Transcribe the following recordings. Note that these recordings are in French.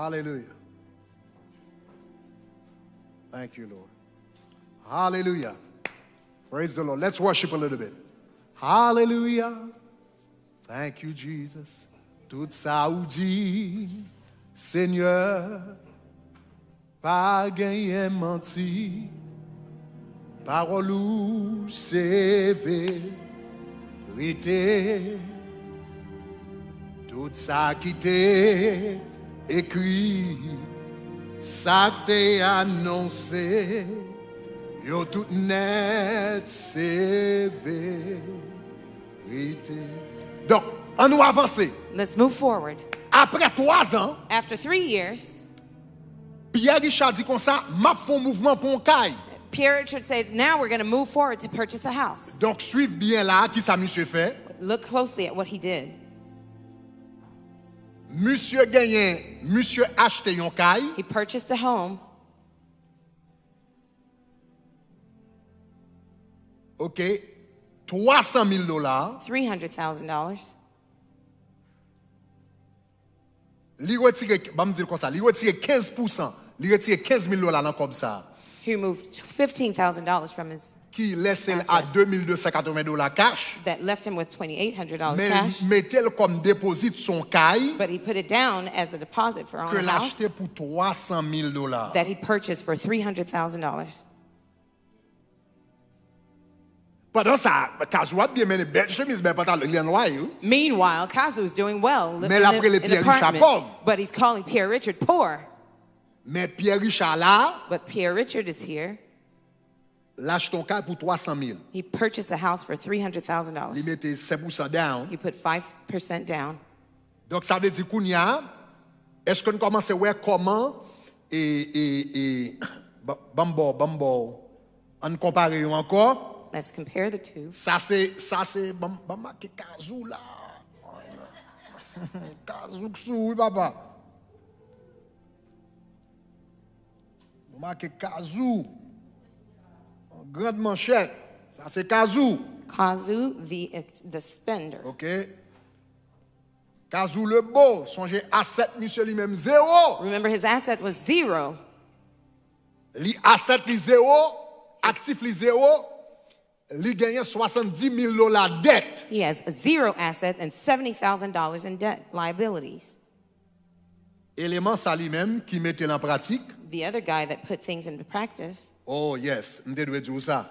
Hallelujah. Thank you, Lord. Hallelujah. Praise the Lord. Let's worship a little bit. Hallelujah. Thank you, Jesus. Tout ça ou dit, Seigneur, pas gagné menti, parole ou c'est vérité. Tout ça qui t'est écrit, ça t'est annoncé, yo tout net c'est vérité. Donc, on nous avancer. Let's move forward. Après 3 ans, After 3 years, Pierre Richard dit comme ça, m'a fait un mouvement pour un caille. Pierre Richard said, now we're going to move forward to purchase a house. Donc, suivez bien là, qui ça monsieur fait. Look closely at what he did. Monsieur gagné, monsieur acheté un caille. He purchased a home. OK, $300,000. $300,000. Li retire, bah me dire comme ça, li retire 15%, li retire $15,000 dans comme ça. He removed $15,000 from his Qui laisse à assets. $2,280 cash. That left him with $2,800 Mais cash. mettez-le comme dépôt son caille But he put it down as a deposit for que on a house l'acheter pour $300,000. that he purchased for $300,000. Pendant ça, Kazou a bien mené belle chemise, mais pas le lien noir. Meanwhile, Kazu's doing well, living Mais l'après le in an Pierre Richard apartment, pauvre. but he's calling Pierre Richard poor. Mais Pierre Richard là, But Pierre Richard is here. lâche ton caille pour $300,000. He purchased a house for Il $300,000. mettait 5% down. He put 5% down. Donc ça veut dire Kounia, est-ce qu'on commence à voir comment et bambo, on compare encore. Let's compare the two. Ça c'est bamba qui Kazou là. Kazou sou, oui papa. Marqué Kazou. Grande manchette. Ça c'est Kazou. Kazu, the spender. OK. Kazou le beau, songez asset monsieur lui-même 0. Remember, his asset was 0. Li asset li 0, actif li 0. Li gagne $70,000 dette. He has 0 assets and $70,000 in debt liabilities. Élément ça lui-même qui mettait en pratique. The other guy that put things into practice, Oh yes, m'te doit dire ça.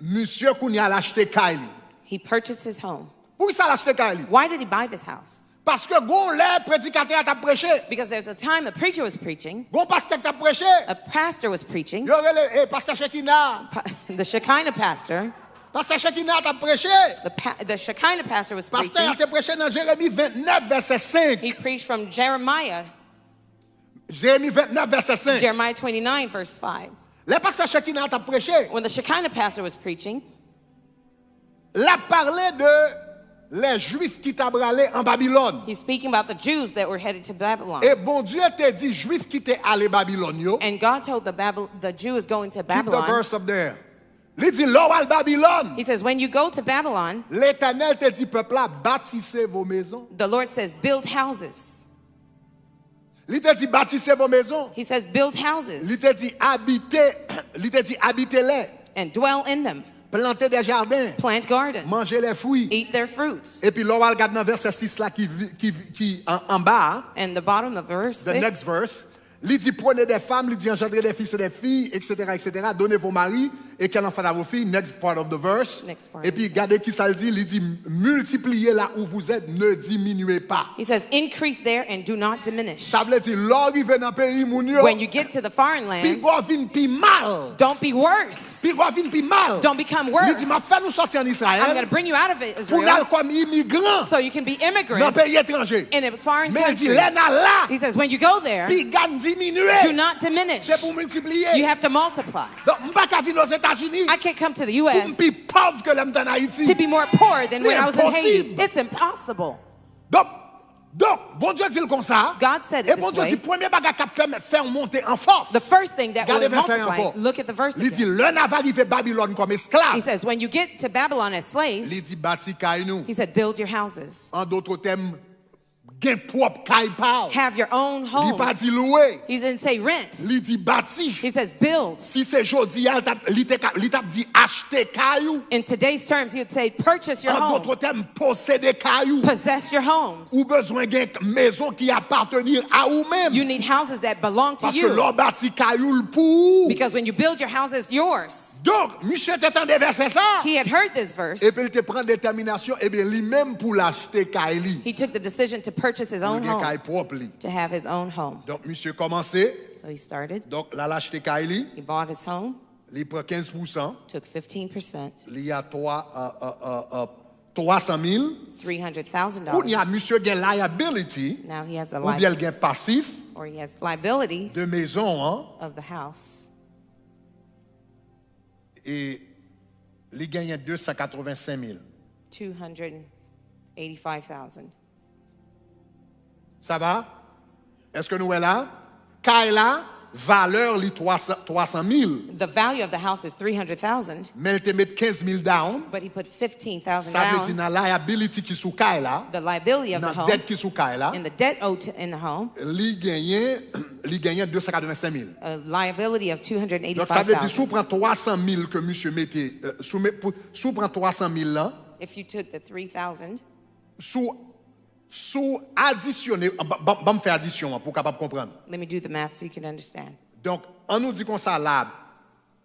Monsieur Kounia a acheté Kylie. he purchased his home. Pourquoi ça a acheté Kylie? Why did he buy this house? Parce que gon les prédicateur t'a prêché. Because there's a time the preacher was preaching, Gon pasteur t'a prêché. a pastor was preaching, Yo relé pasteur Shekina. the Shekinah pastor, Pasteur Shekina t'a prêché. the Shekinah pastor was Pasteur preaching. t'a prêché dans Jérémie 29 verset 5. He preached from Jeremiah, Jérémie 29 verset 5. Jeremiah 29, verse 5. Le pasteur Shekina t'a prêché. When the Shekinah pastor was preaching, L'a parlé de les Juifs qui t'a bralé en Babylone. he's speaking about the Jews that were headed to Babylon. Et bon Dieu t'a dit Juifs qui t'est allé Babylone yo. And God told the Jews going to Keep the Babylon, verse up there. Il dit l'or al Babylone. he says, when you go to Babylon, L'Éternel te dit peuple là bâtissez vos maisons. the Lord says, build houses. Il te dit bâtissez vos maisons. He says, build Il houses te dit habitez-les. and dwell in them. Plantez des jardins. Plant gardens. Mangez les fruits. Eat their fruits. Et puis l'or al regarde dans verset 6 là qui en bas. And the bottom of verse The next 6, verse. Il dit prenez des femmes, il dit engendrez des fils et des filles, etc., etc. Donnez vos maris et qu'elle enfant à vos filles. Next part of the verse. Next part Et of puis the regardez qui ça le dit. Il dit multipliez là où vous êtes, ne diminuez pas. he says, increase there and do not diminish. Ça veut dire l'arrivée dans le pays moun yo. When you get to the foreign Puis land, gwa vin pi mal. don't be worse. Puis gwa vin pi mal. Don't become Il worse. dit m'a fait nous sortir en I'm going Israël to bring you out of it, pour Israel, aller comme immigrant so you can be dans le immigrants pays étranger. in a foreign Mais il dit country. là là, He says, when you go there, puis gagne do diminuer. not diminish. C'est pour multiplier. You have to multiply. Donc m'pas ka vin aux États-Unis I can't come to the pour U.S. m'pi pauvre que l'homme en Haïti. to be more poor than when I was in Haiti. Impossible. It's impossible. Donc, bon Dieu dit comme ça. God said Et it bon this Dieu dit way. premier bagage qu'a faire monter en force. The first thing that Regardez will verset multiply, encore. look at the verse Il dit again. l'un va arriver Babylone comme He esclave. says, when you get to Babylon as Il slaves, dit bâti caille nous. he said, build your houses. En d'autres termes, Gen propre caille pa. Have your own Li pa home. di loué. He didn't say rent. Li di bâti. He says build. Si c'est jodi, li tap di acheter caillou. In today's terms, he would say purchase your En home. d'autres termes, posséder caillou. Possess your homes. Ou besoin gen maison qui appartenir à ou même. You need houses that belong to Parce que you. l'on bâti caillou pour. Because when you build your house, it's yours. Donc, monsieur t'entendait verset ça. He had heard this verse. Et puis il te prend détermination, et bien lui-même pour l'acheter caillou. He took the decision to purchase his Pour own gen home, caille propre li. to have his own home. Donc, monsieur commencé. So he started. Donc, là, l'acheter caillou. He bought his home, Il prend 15%. took 15%, Il y a 300 000. Quand il y $300,000. a monsieur gen liability, Now he has the ou bien il gen passif or he has liabilities de maison, hein, of the house. et il gagne 285 000. $285,000. Ça va? Est-ce que nous sommes là? Kaila, valeur li 300 000. The value of the house is $300,000, Mais il te met 15 000 down. but he put $15,000 Ça veut dire down. dans liability qui sous Kaila, The liability of the dans home dette qui sous Kaila, and the debt owed in the home, li gagne 285 000. a liability of Donc ça veut dire sous $285,000. prend 300 000 que monsieur mettait, sous prend 300 000 là, If you took the $3,000, sous additionner, me faire addition pour capable comprendre. let me do the math so you can understand. Donc on nous dit qu'on ça la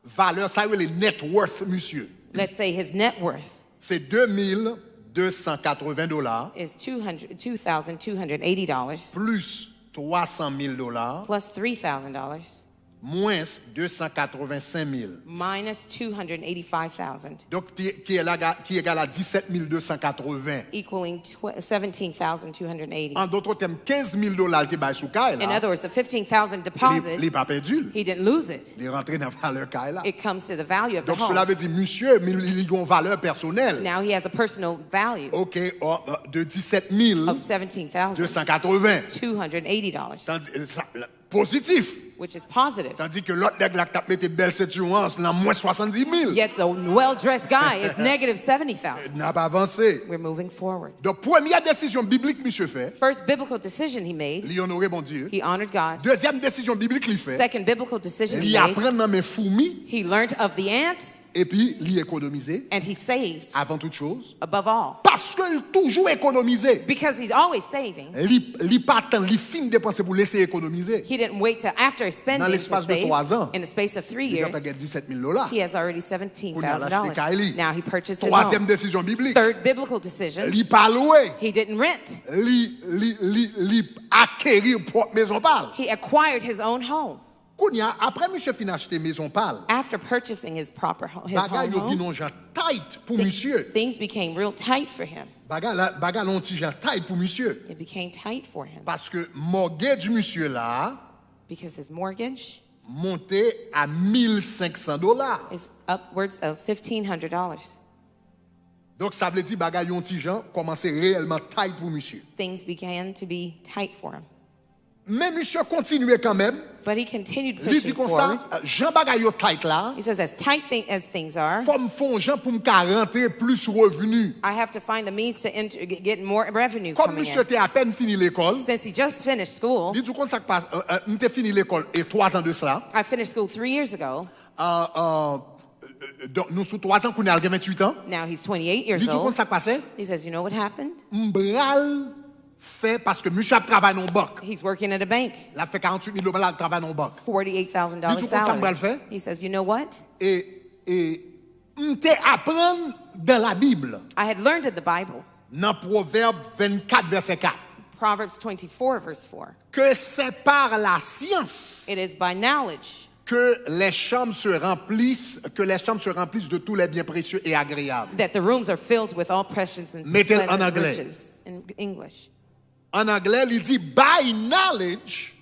valeur, ça veut les net worth monsieur. Let's say his net worth C'est $2,280 is $2,280 plus $300,000 plus $3,000 moins 285 000. minus $285,000, Donc qui est égal à 17 280. equaling $17,280. En d'autres termes, $15,000 qui est sous Kaila. In other words, the $15,000 deposit, Il n'est pas perdu. he didn't lose it. Il est rentré dans la valeur Kaila. It comes to the value of the Donc cela home. veut dire, monsieur, il a une valeur personnelle. Now he has a personal value OK, de 17 000 of $17,280, 280. Positif. which is positive. Tandis que l'autre nègre là qui t'a mis belle situation, dans moins 70 000. Yet the well-dressed guy is negative $70,000. Il n'a pas avancé. We're moving forward. Donc première décision biblique, monsieur fait, First biblical decision he made, il honorait mon Dieu. he honored God. Deuxième décision biblique, il fait, Second biblical decision he il made, apprend dans mes fourmis he learned of the ants et puis il économisait and he saved avant toute chose. above all. Parce qu'il toujours économisé. Because he's always saving. Il pas attendre, il fin dépenser pour laisser économiser. He didn't wait till after spending to l'espace de save. 3 ans, In the space of 3 Il years, a gagné $17,000. he has already Pour acheter $17,000. Kylie. Now he purchased his Troisième home. décision biblique. Third biblical decision, Il pas loué. he didn't rent. Il acquérir propre maison pâle. He acquired his own home. Kounya, après monsieur fin acheter maison pâle, After purchasing his bagay yo home, binon jan tight pour monsieur. things became real tight for him. Bagay lon ti jan tight pour monsieur. It became tight for him Parce que mortgage monsieur là because his mortgage monté à $1,500. is upwards of $1,500. Donc ça veut dire bagay yon ti jan commencé réellement tight pour monsieur. Things began to be tight for him. Mais monsieur continuait quand même. But he continued Il dit pushing comme forward. ça, Jean bagay yo tight là, He says, as tight as things are, comme font Jean pour me rentrer plus revenu. I have to find the means to get more revenue Comme coming monsieur in. était à peine fini l'école, Since he just finished school, il dit comme ça que passe, m'était fini l'école et 3 ans de cela. I finished school 3 years ago. Donc nous sous 3 ans qu'on a 28 ans. Now he's 28 Il years dit comme old. ça que passait. He says, you know what happened? M'bral fait parce que monsieur a travaillé dans banque. He's working at a bank. Il a fait 48 000 $ de travail dans banque. $48,000 Dis-tu comme ça, m'bral salary. fait? He says, you know what? Et m'était apprendre dans la Bible, I had learned in the Bible, dans Proverbe 24 verset 4, Proverbs 24, verse 4. que c'est par la science It is by knowledge que les chambres se remplissent de tous les biens précieux et agréables. that the rooms are filled with all precious and Mettez-le en pleasant anglais. riches. In English. En anglais, il dit by knowledge,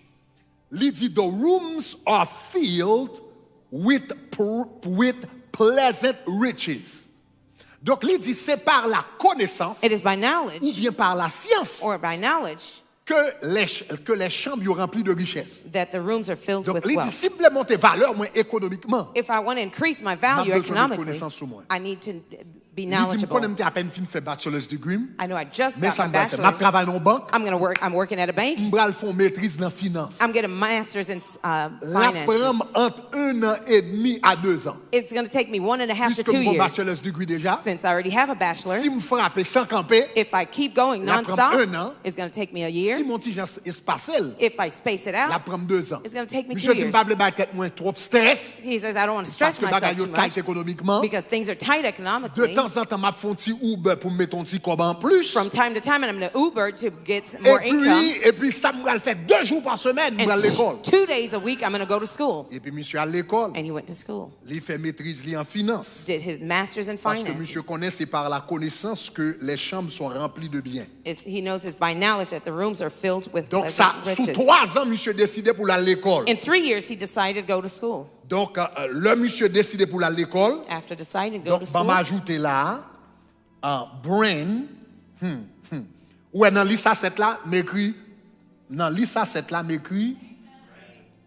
il dit the rooms are filled with pleasant riches. Donc, il dit c'est par la connaissance It is by ou knowledge bien par la science or by knowledge que les chambres sont remplies de richesses. that the rooms are filled Donc, with il dit wealth. simplement tes valeurs, moins économiquement. If I want to increase my N'a value besoin de economically, connaissance sur moi. I need to be Il dit, je connais knowledgeable. à peine fin fait bachelor's degree. I know I just Mais got ça my me va faire. Je bachelor's. travaille dans une banque. I'm working at a bank. Je vais faire maîtrise dans la finance. I'm getting a master's in La finances. prendre entre 1 an et demi à 2 ans. It's going to take me 1.5 to Puisque 2 j'ai un years. bachelor's degree déjà. Since I already have a bachelor's, Si je frappe sans camper, if I keep going La prendre nonstop, 1 an. it's going to take me a year. si mon petit Jean espacel, If I space it la out, prendre 2 ans. it's going to take me 2 Monsieur dit, je years. ne vais pas tête moins trop stress. He says, I don't want to Parce stress que myself bagaille too yo tight much économiquement. because things are tight De economically. temps en temps, m'a font petit Uber pour me mettre un petit cob en plus. From time to time, and I'm going to Uber to get more income. Et puis ça me le fait 2 jours par semaine pour And aller à l'école. 2 days a week, I'm going to go to school. Et puis monsieur à l'école, And he went to school. il fait maîtrise en finance. Did his master's in Parce que finance. monsieur connaît, c'est par la connaissance que les chambres sont remplies de biens. He knows his by knowledge that the rooms are filled with Donc ça, sous riches. 3 ans, monsieur décidé pour aller à l'école. In 3 years, he decided to go to school. Donc le monsieur décidé pour aller à l'école. After deciding to go Donc, to je school, vais ajouter là, brain. Ouais, dans l'ISA 7 là, m'écrit. Dans l'ISA 7 là, m'écrit.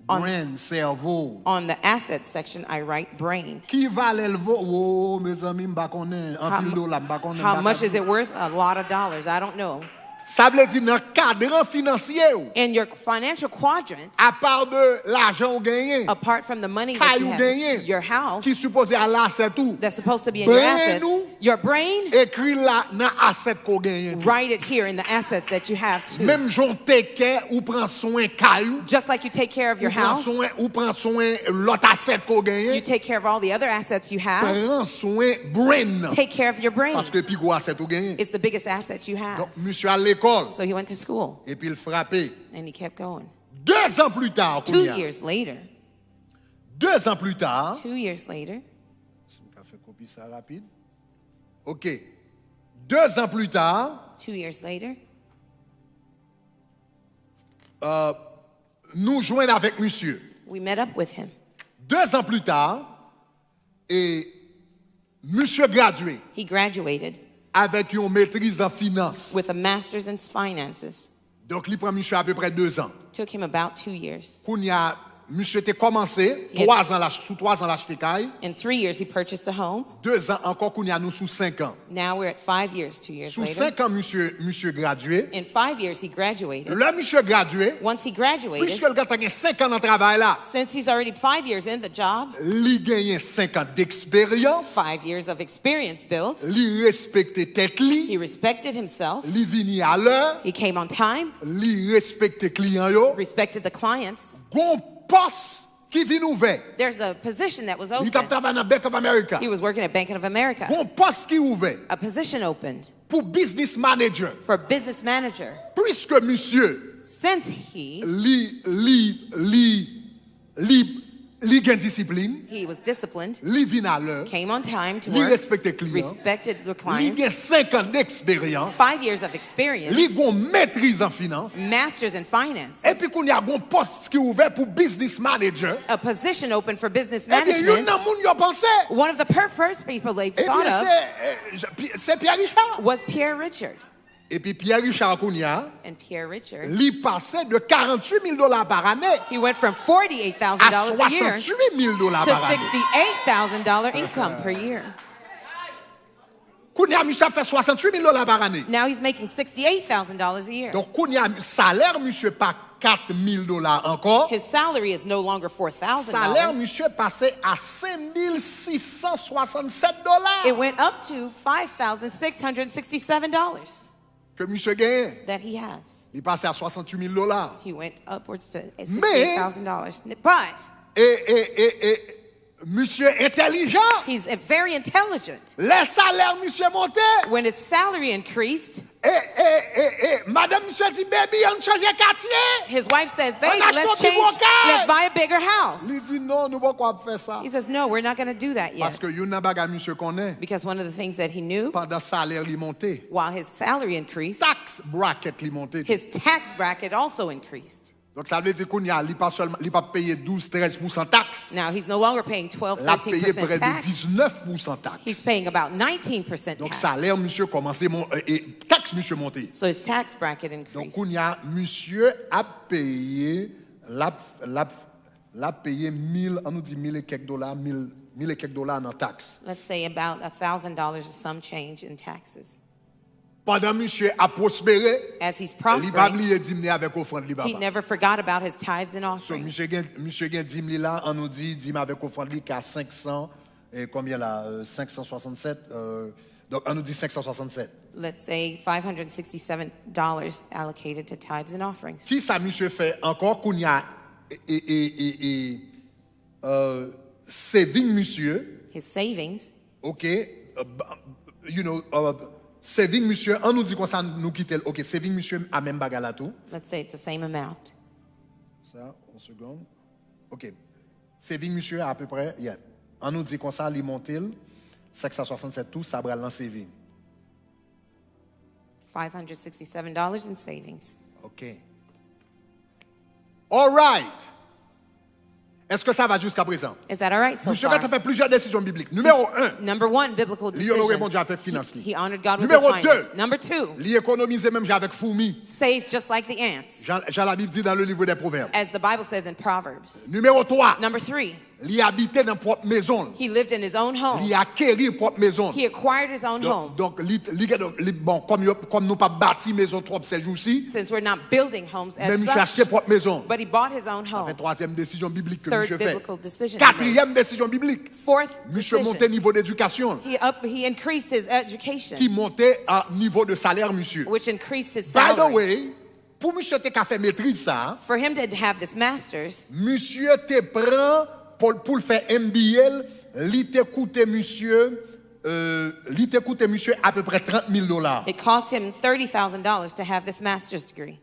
Brain, cerveau. on the assets section, I write brain. Qui valait le veau? Oh, mes amis, m'ba connaît. Un pile dollar, m'ba connaît. How much is it worth? A lot of dollars. I don't know. Ça veut dire dans le cadre financier, In your financial quadrant, à part de l'argent gagné, apart from the money that you caillou have, gagné, your house qui supposé à l'asset tout, that's supposed to be in your Brain assets, ou- your brain, écrit là dans asset qu'on gagne. write it here in the assets that you have too. Même j'en take care ou prend soin caillou. Just like you take care of your house, Ou prend soin l'autre asset qu'on you gagne. take care of all the other assets you have. Prend soin brain. Take care of your brain. Parce que plus gros asset ou gagne. It's the biggest asset you have. Donc monsieur à l'école So he went to school et puis il frappait. and he kept going. 2 ans plus tard, 2 Kounia. years later, 2 ans plus tard, 2 years later, si je fais copie ça rapide. OK. 2 ans plus tard, 2 years later, nous joignons avec monsieur. we met up with him. 2 ans plus tard, et monsieur gradué He graduated avec une maîtrise en finance. with a master's in finances. Donc, il prend monsieur à peu près 2 ans. Took him about 2 years. Kounia, monsieur était commencé, Yeah. 3 ans, sous 3 ans l'acheter caille. In 3 years, he purchased a home. 2 ans encore, Kounia, nous sous 5 ans. Now we're at 5 years, 2 years Sous later. 5 ans, monsieur gradué. In 5 years, he graduated. Le monsieur gradué, Once he puisque graduated, le gars a 5 ans dans le travail là, since he's already 5 years in the job, il gagne 5 ans d'expérience, 5 years of experience built, il respecte tête li, he respected himself, il vini à l'heure, he came on time, il respecte client yo. respected the clients. Gon poste qui vient ouvert. There's a position that was Il t'a open. travaillé dans Bank of America. He was working at Bank of America. Gon poste qui ouvert A position opened pour business manager. for business manager. Puisque monsieur Since he gagne discipline, was disciplined, li vient à l'heure, came on time to li work, respecte client, respected the li clients, gagne 5 ans d'expérience, 5 years of experience, li gon maîtrise en finance, masters in finance, et puis qu'on y a gon poste qui ouvert pour business manager, a position open for business et bien yon management. nan moun yo pensé, One of the first people they et puis thought c'est Pierre Richard. of was Pierre Richard. Et puis Pierre Richard Kounia, And Pierre Richard, li passait de 48 000 $ par année he went from à $48,000 a year 68 000 $ to par année. $68,000 income per year. Kounia, monsieur fait 68 000 $ par année. Now he's making $68,000 a year. Donc, Kounia, salaire, monsieur, pas 4 000 $ encore. His salary is no longer Salaire, $4,000. monsieur, passé à 5 667 It $ went up to $5,667 que monsieur gagne. that he has. Il passé à 68 000 $. He went upwards to $68,000. But Et monsieur intelligent. he's very intelligent. Les salaires, monsieur, monté. When his salary increased, Madame, monsieur dit, baby, on change quartier. his wife says, baby, On let's achète change, un local. let's buy a bigger house. Il dit, non, nous ne pouvons pas faire ça. He says, no, we're not going to do that Parce yet. que yon nan bagay, monsieur, connaît. Because one of the things that he knew, Pendant salaire, li monté. while his salary increased, Tax bracket, li monté. his tax bracket also increased. Donc, ça veut dire qu'on y a, il pas seulement, il pas payé 12-13% taxe. Now he's no longer paying 12, Il a payé près 13% de tax. 19% taxe. He's paying about 19% Donc, tax. salaire, monsieur, commencé, et taxe, monsieur, monté. So his tax bracket Donc, increased. on y a, monsieur a payé, l'a payé 1000, on nous dit 1000 et quelques dollars, 1000 1000 et quelques dollars en taxes. Let's say about $1,000 is some change in taxes. Pendant monsieur a prospéré, As he's il pas prospering, oublié dîner avec offrande li he papa. never forgot about his tithes and So offerings. monsieur gen dîme là, on nous dit dîme avec offrande li qu'à 500 et combien là 567 donc on nous dit 567. Let's say $567 allocated to tithes and offerings. Qui ça monsieur fait encore qu'on y a saving monsieur, His savings, OK, saving monsieur, on nous dit qu'on ça nous quitte, OK, saving monsieur à même bagarre là tout. let's say it's the same amount. Ça, une seconde. OK. Saving monsieur à peu près, yeah. On nous dit qu'on ça li monte 567 tout, ça bral dans saving. $567 in savings. OK. All right. Est-ce que ça va jusqu'à présent? Is that all right so Monsieur far? a fait plusieurs décisions bibliques. Numéro 1, Number one, biblical il honorait bon decision. Dieu avec finance. He honored God with his Numéro finances. 2, Number two, il économisait même avec fourmi. saved just like the ants, Jean la Bible dit dans le livre des Proverbes. as the Bible says in Proverbs. Numéro 3, Number three, il habitait dans propre maison. he lived in his own home. Il acquérit propre maison. He acquired his own home. Donc bon, comme nous pas bâti maison trop ces jours-ci, Since we're not building homes mais as monsieur acheté such, propre maison. but he bought his own Ça fait home. troisième décision biblique que Third monsieur fait. biblical decision. he made. Quatrième décision biblique. Fourth Monsieur montait decision, niveau d'éducation, he increased his education, qui montait à niveau de salaire, monsieur. which increased his By the salary. way, pour monsieur te ka fait maîtrise ça, For him to have this master's, monsieur te prend pour le faire MBL, li te coûte monsieur à peu près $30,000. it cost him $30,000 to have this master's degree.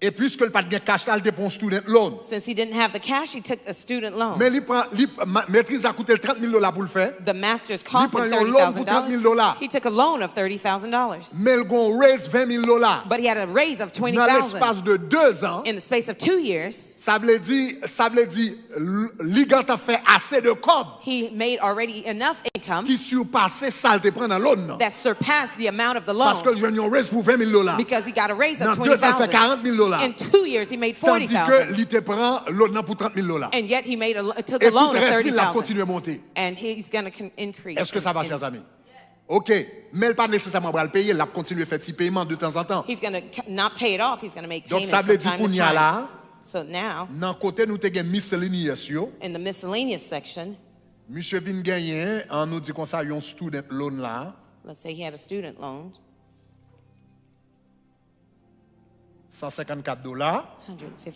Et puisque le pas de cash là, il te prend student loan. Since he didn't have the cash, he took a student loan. Mais maîtrise a coûté $30,000 pour le faire. The master's cost him prend un loan pour $30,000. $30,000. He took a loan of $30,000. Mais il gon raise $20,000. But he had a raise of Dans $20,000 l'espace de 2 ans, in the space of 2 years. ça veut dire, Ligant a fait assez de cob He made already enough income qui surpassait ça, te prend dans loan. that surpassed the amount of the Parce que loan le jeune raise pour $20,000. because he got a raise of Dans 2 ans, il fait $20,000. $40,000. In 2 years, he made Tandis que $40,000. il te prend loan pour $30,000. And yet he took Et a tout loan le of reste, il a $30,000. continué à monter. And he's going to increase. Est-ce que ça va, chers amis? OK. Mais il pas nécessairement le payer, il a continué à faire petit paiement de temps en temps. He's going to not pay it off. He's going to make Donc, payments ça from veut dire time qu'on to y a time. là, So now, dans le côté, nous avons miscellaneous. in the miscellaneous section, Monsieur vient gagner, on nous dit qu'on ça, un student loan là, let's say he had a student loan, $154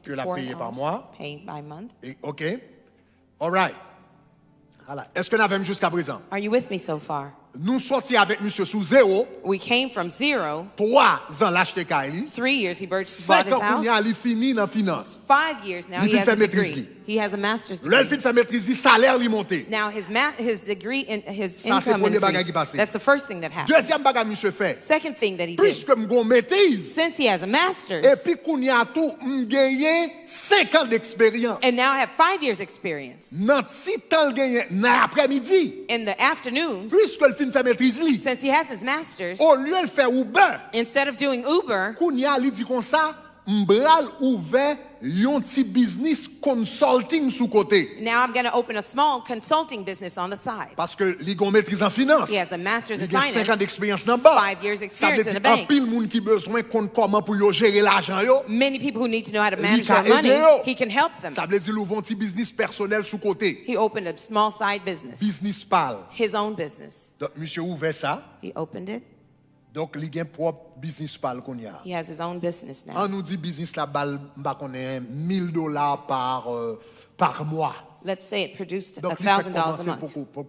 que l'a payé par $154 mois. paid by month. Et, OK. All right. Voilà. Est-ce que nous avons jusqu'à présent? Are you with me so far? Nous sortis avec monsieur sous 0, We came from 0, 3 ans l'acheter Kaili, 3 years he bought 5 his ans qu'on house, y a, il finit dans la finance. 5 years now Il he has fait a maîtrise, degree. lui. He has a master's Là, il degree. fait maîtrise, salaire lui monté. Now his degree and his Ça, c'est income premier bagage qui increased. passe. That's the first thing that happened. Deuxième bagage monsieur fait. Second thing that he did, Puisque m'gon maîtrise, since he has a et master's, puis qu'on y a tout, m'gagné 5 ans d'expérience. and now I have 5 years experience. Dans 6 ans gagné, dans l'après-midi, In the afternoons, puisque le fin fait maîtrise lui, since he has his master's, au lieu de faire Uber, instead of doing Uber, qu'on y a, il dit comme ça, m'bral ouvert un petit business consulting sous côté. now I'm going to open a small consulting business on the side. Parce que li gon maîtrise en finance. He has a master's in Il a 5 ans finance, d'expérience dans le bas. 5 years Ça veut experience in dire the bank. en pile moun qui besoin qu'on comment pour yo gérer l'argent yo. Many people who need to know how to He manage can their money, aide yo. he can help them. Ça veut dire l'ouvre un petit business personnel sous côté. He opened a small side business, Business pal. his own business. Donc monsieur ouvert ça. He opened it. Donc il a un propre business pal qu'on y a. He has his own business now. On nous dit business la balle m'pa connaît $1,000 par mois. Let's say it produced Donc il fait $1,000 a commencer month,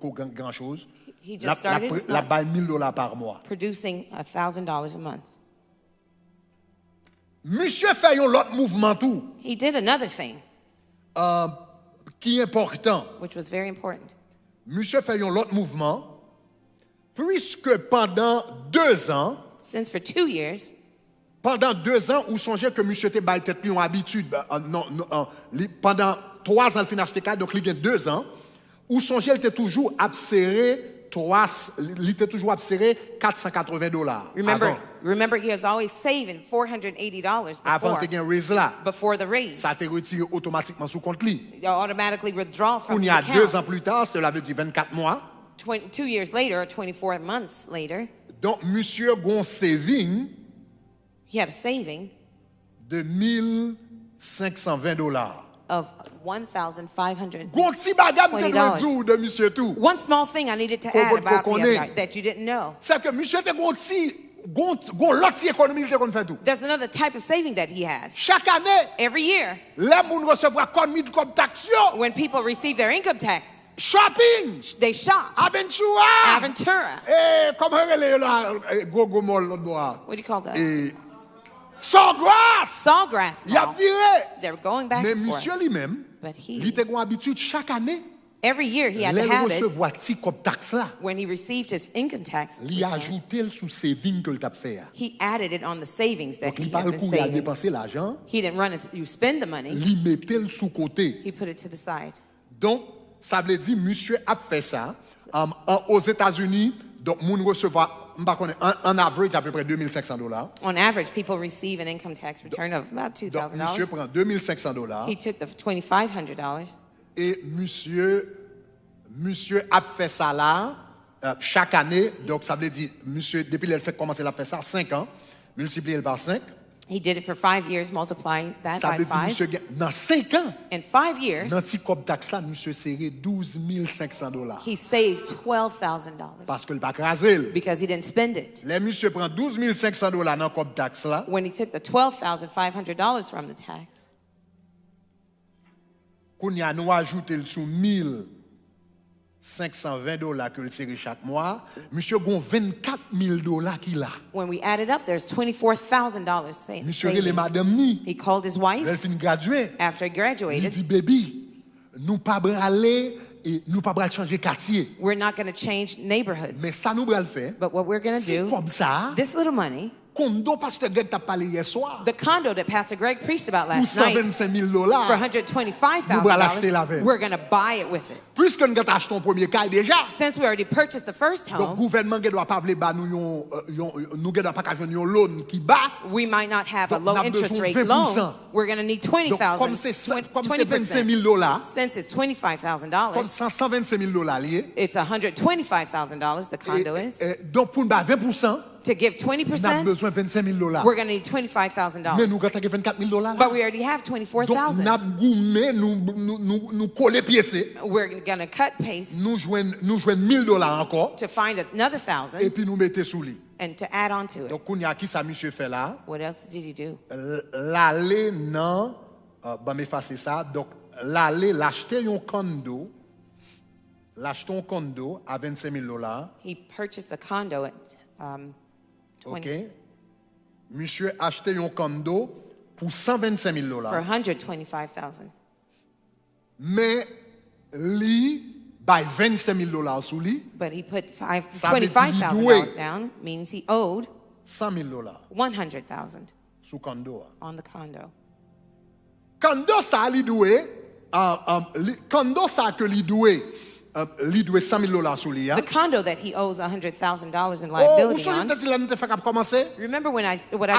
pour grand chose. He just La started, it's la not- balle $1,000 par mois. producing $1,000 a month. Monsieur fait un autre mouvement tout He did another thing, qui est important. which was very important. Monsieur fait un autre mouvement puisque pendant 2 ans, Since for 2 years, vous songez que monsieur était bail tête une habitude. Pendant 3 ans, il finit acheter donc il y a 2 ans, vous songez qu'il était toujours abserré il était toujours serré $480. Remember, he was always saving $480 Avant de gagner raise là. before the raise. Ça te retiré automatiquement sous compte lui. You automatically withdraw from Il the y a 2 account. ans plus tard, cela veut dire 24 mois. 2 years later, or 24 months later, Donc, monsieur gon saving he had a saving de $1,520. of $1,520. Gon ti bagam te doit dire de monsieur tout. One small thing I needed to add about the other guy that you didn't know. C'est que monsieur te gon l'autre ti économie te kon fait tout. There's another type of saving that he had. Chaque année, Every year, les moun recevoir comme taxe yo, when people receive their income tax, shopping, they shop. Aventura. Aventura. Comme relé là, go mall l'autre bois. What do you call that? Sawgrass. Sawgrass Il a Mall. viré. They're going back Mais and forth. monsieur lui-même, But il he, était gon habitude chaque année, every year he had les the habit, recevoir ti comme taxe là. when he received his income tax Li return, ajouté sous saving que le t'a fait. he added it on the savings that Donc, il he pas had le been coup à saving. dépenser l'argent, He didn't run it, you spend the money, li mettait le sous côté. he put it to the side. Donc, ça veut dire monsieur a fait ça aux États-Unis. Donc, moun recevoir en average à peu près $2,500. On average, people receive an income tax return of about Donc, monsieur $2,000. prend $2,500 He took the $2,500 et monsieur a fait ça là chaque année. Donc, ça veut dire, monsieur, depuis qu'il a fait commencer à faire ça, 5 ans, multiplié par 5. He did it for 5 years, multiply that Ça by veut dire, 5. monsieur, dans 5 ans, In 5 years, dans petit cop taxe là, monsieur serré $12,500. he saved $12,000 Parce que le pas crasé. because he didn't spend it. Les monsieur prend $12,500 dans cop taxe là. When he took the $12,500 from the tax, Qu'on y a nous ajouté le sous $1,520 que le serré chaque mois, monsieur gon $24,000 qu'il a. when we add it up, there's $24,000 saved. Monsieur les madame ni, He called his wife elle fin graduée. after he Il graduated. dit baby, nous pas braler et nous pas bral changer quartier. We're not going to change neighborhoods. Mais ça nous bral faire. But what we're going to C'est do, comme ça. this little money, Condo pasteur Greg t'a parlé hier soir. the condo that Pastor Greg preached about Pour last night, $125,000. for Nous allons l'acheter la $125,000, veille. we're going to buy it with it. Puisque nous avons acheté un premier caille déjà. Since we already purchased the first Donc, le home, gouvernement ne doit pas vouloir bah, nous ne doit pas jouer un loan qui bat. we might not have a Donc, low on a interest besoin rate 20%. loan. We're going to need Donc, comme 20,000, c'est 20%. $25,000, Since it's comme $25,000, $125,000 lié. it's $125,000, the condo is. Donc, pour nous battre 20%, To give nous avons 20%, besoin de $25,000. we're going to need Mais nous $25,000. avons $24,000. But we already have Donc, nous avons $24,000. gourmet, nous coller piécé. We're going to cut paste Nous jouons $1,000 encore. to find another Et 1,000 puis nous mettons sous lit. and to add on to it. Donc, il y a qui ça, monsieur fait là? What else did he do? L'aller, non. Bon, m'effacer ça. Donc, l'aller, l'acheter un condo. L'acheter un condo à $25,000. He purchased a condo at OK? 20, Monsieur acheté un condo pour $125,000. for $125,000. Mais lui, by $25,000 sous lui, But he put Ça veut dire il doit. $25,000 down, means he owed $100,000 $100,000 sous condo. on the condo. Condo ça, lui doué, condo ça que lui doué $100,000 sous lui. The condo that he owes $100,000 in Oh, vous liability savez on. peut-être là, nous te fait commencer? Remember what I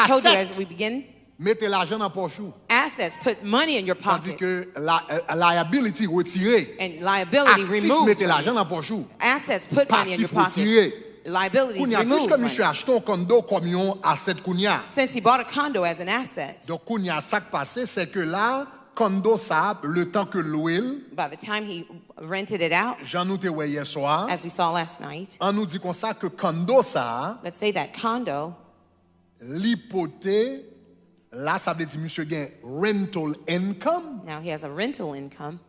told you Assets. as we begin? Mettez l'argent dans poche. Assets put money in your Tandis pocket, que la liability retirée. and liability Actif, removes mettez money. l'argent dans poche. Assets put money in your Passif pocket. retiré. Liabilities Kounya, remove puisque money. monsieur acheté un condo comme un asset Kounya. Since he bought a condo as an asset, Donc Kounya, ça qui passé, c'est que là, condo ça, le temps que l'ouil, by the time he rented it out, j'en nous te ouais hier soir, as we saw last night, on nous dit comme ça que condo ça, let's say that condo, l'hypothèque, là, ça veut dire monsieur gain rental income, now he has a rental income,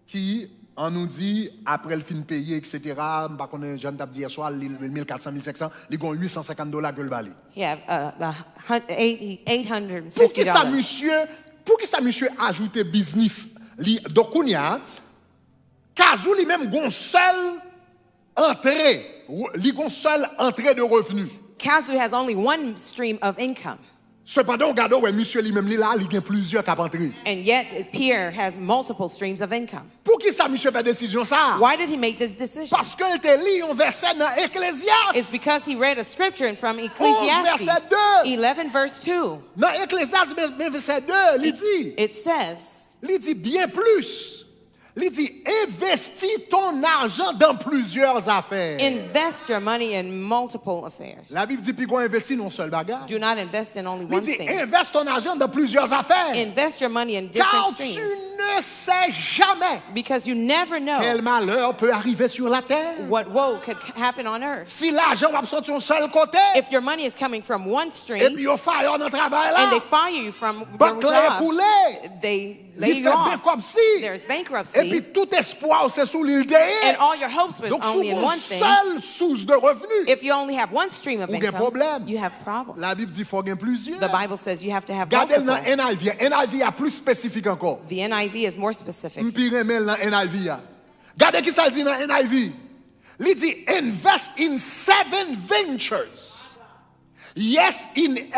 qui, on nous dit, après le fin payé, etc., bah, qu'on est, j'en ai dit hier soir, 1,400, 1,500, il gagne $850 que le balai. he have $850. Pour que ça, monsieur, ajoute business, donc, on y a, Kazou lui-même, gon seul entrée de revenus. Kazu has only one stream of income. Cependant, regardez, ouais, monsieur lui-même, il y a plusieurs qui ont entré. And yet Pierre has multiple streams of income. Pour qui ça, monsieur fait décision ça? Why did he make this decision? Parce qu'il te lit un verset dans Ecclésiaste. It's because he read a scripture from verset Ecclesiastes 2. 11 verse 2. Dans Ecclésiaste, verset 2, il dit, It says, bien plus. Il dit, investis ton argent dans plusieurs affaires. invest your money in multiple affairs. La Bible dit, puis qu'on investit non seul bagage. Do not invest in only Il one dit, thing. investe ton argent dans plusieurs affaires. Invest your money in Car different tu streams. ne sais jamais Because you never quel know malheur peut arriver sur la terre. what woe could happen on earth. Si l'argent va sortir un seul côté, If your money is coming from one et stream puis au fire dans le travail là, and they fire you from your banque là est job, coulée, they lay il you fait off. bankruptcy, There's et bankruptcy, puis tout espoir c'est sous l'île derrière. and all your hopes was Donc sous only in une one thing. seule source de revenus, If you only have one stream of Ou gen income, problème. you have problems. la Bible dit faut gagner plusieurs. The Bible says you have to have Regardez dans multiple. NIV, NIV est plus spécifique encore. The NIV is more specific. M'pire mel dans NIV. Regardez qui ça dit dans NIV. Il dit invest in 7 ventures. Yes, in 8.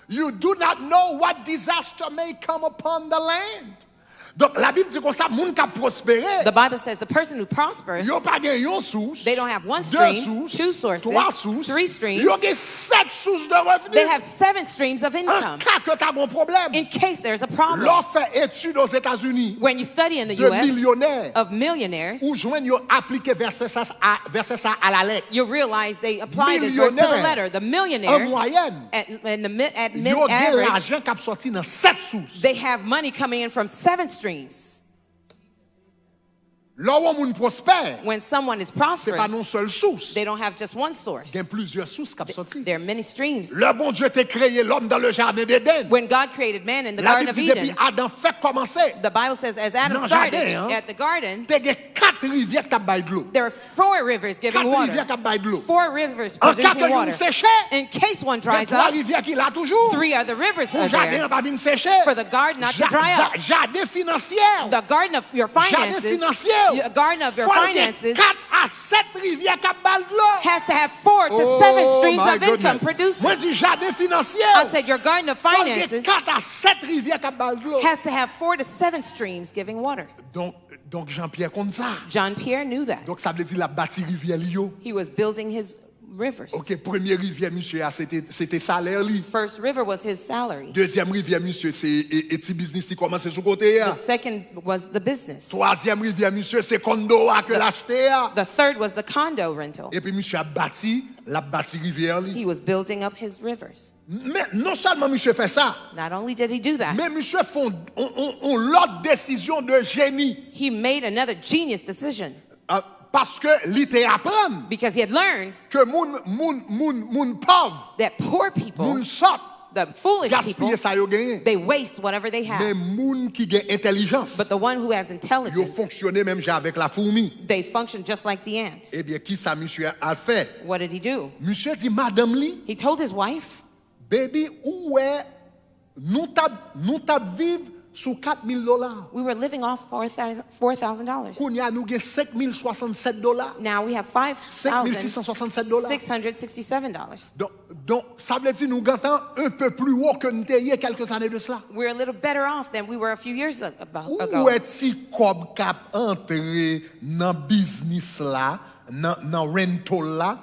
You do not know what disaster may come upon the land. Donc la Bible dit comme ça, moun qui a prospéré, The Bible says the person who prospers, yo pas gen yon source, they don't have one 2 stream, sources, 2 sources, 3 sources, 3 streams. yo gen 7 sources de revenus. They have 7 streams of En income cas que t'as un problème, in case there's a problem. l'on fait étude aux États-Unis When you study in the de U.S. millionnaires of millionaires, où joignent yo appliquer verset ça à la lettre. you realize they apply this verse to the Millionnaires, letter. The en millionaires, moyenne, at yo gen mid-average, l'argent qui a sorti dans 7 sources. they have money coming in from 7 streams. Là où on prospère, When someone is c'est pas prosperous, non seule source. they don't have just one source. Il y a plusieurs sources qui ont sorti. There are many streams. Le bon Dieu t'a créé l'homme dans le jardin d'Éden. When God created man in the La Garden Bible of dit depuis Eden, Adam fait commencer. the Bible says as Adam Dans le started jardin, hein, at the garden, t'as 4 rivières qui baillent de l'eau. there are 4 rivers 4 giving rivières water. qui baillent de l'eau. 4 rivers En cas que producing l'une water. séchait, In case one il y a dries 3 up, rivières qui là toujours. 3 other rivers Pour are le jardin there. pas venir sécher. For the garden not to Ja- dry up. Jardin financier. The garden of your Jardin finances, financier. the garden of your Faut qu'il y ait finances 4 à 7 rivières qui baillent de l'eau. has to have 4 to 7 streams my of income goodness. producing. Moi, dis jardin financier. I said your garden of Faut qu'il y ait finances 4 à 7 rivières qui baillent de l'eau. has to have 4 to 7 streams giving water. Donc Jean-Pierre compte ça. John Pierre knew that. Donc ça veut dire la bâtie rivière Lio. He was building his rivers. OK, première rivière monsieur c'était salaire li. First river was his salary. Deuxième rivière monsieur c'est petit business qui commence sur côté. The second was the business. Troisième rivière monsieur c'est condo à que l'acheter. The third was the condo rental. Et puis monsieur a bâti la bâtie rivière li. He was building up his rivers. Mais non seulement monsieur fait ça, Not only did he do that, mais monsieur font on l'autre décision de génie. he made another genius decision Parce que l'ité apprend because he had learned que moun pauvre, that poor people, moun sot, the foolish people, gaspiller ça yo gagné. they waste whatever they Mais have. moun qui gagne intelligence, But the one who has yo intelligence, fonctionner même avec la fourmi. they function just like the ant. Eh bien, qui ça monsieur a fait? What did he do? Monsieur dit madame li, He told his wife, baby, où est nous tab vivre sous $4,000. we were living off $4,000. Kounya nous gen $5,067. Now we have $5,667. $5,667. Donc ça veut dire nous gantons un peu plus haut que nous étions quelques années de cela. We're a little better off than we were a few years ago. Où est-il comme cap entrer dans business là, dans rental là,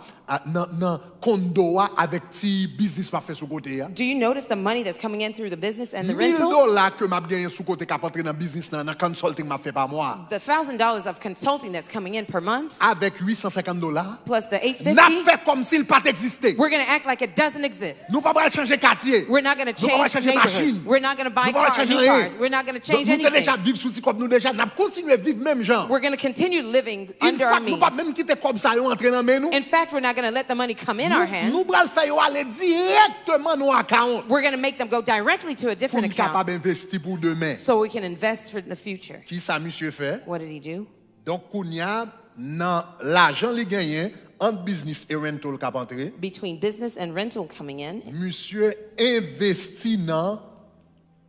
dans condo avec ti business pas fait sous côté. Do you notice the money that's coming in through the business and the rental? $1,000 que m'a gagné sous côté cap entrer dans business dans consulting m'a fait par mois. The $1,000 of consulting that's coming in per month, Avec $850, plus the n'a $850, fait comme s'il pas existé. we're going to act like it doesn't exist. Nous pas pas changer quartier. We're not going to Nous pas change changer neighborhoods. machine. We're not going to buy Nous pas cars, changer new rien. cars. We're not going to Donc, change nous t'es déjà anything. vivre sous comme nous déjà n'a continuer vivre même gens. We're going to continue living In under our fact, nous pas means. même quitter comme ça yo entrer dans main nous. In fact, we're not going to let the money come in our Nous hands. bral faire yo aller directement dans account We're going to make them go directly to a pour different nous account capable investir pour demain. so we can invest for the future. Qui ça monsieur fait? What did he do? Donc kounya dans l'argent li gagné entre business et rental cap entrer. Between business and rental coming in, Monsieur investit dans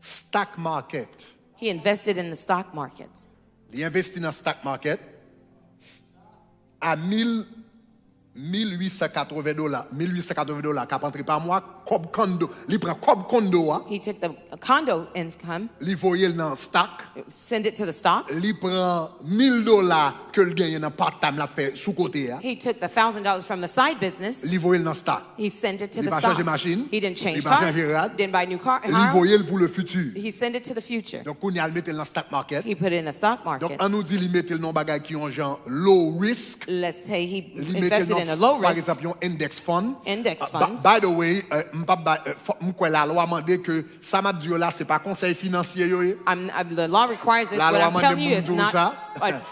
stock market. he invested in the stock market. Il investit dans stock market à $1,880. $1,880 cap entrer par mois cob condo, li prend cob condo a, He took the condo income, li voye dans stock, send it to the stocks. li prend $1,000 que le gagne dans part-time la fait sous côté a, He took the $1,000 from the side business. li voye dans stock. He sent it to Li the pas changer stocks. machine, He didn't change li pas cars. changer rad, Didn't buy new car. Li cars. voye pour le futur. He sent it to the future. Donc on y a le mettre dans stock market. He put it in the stock Donc market. on nous dit li mettre le non bagay qui ont genre low risk. Let's say he Li mettre invested in a low par risk exemple un index fund. index By funds. by the way, m'kwe la loi mande que ça m'a dit là c'est pas conseil financier yo. The law requires this. La What loi I'm mande telling you pour is nous not ça.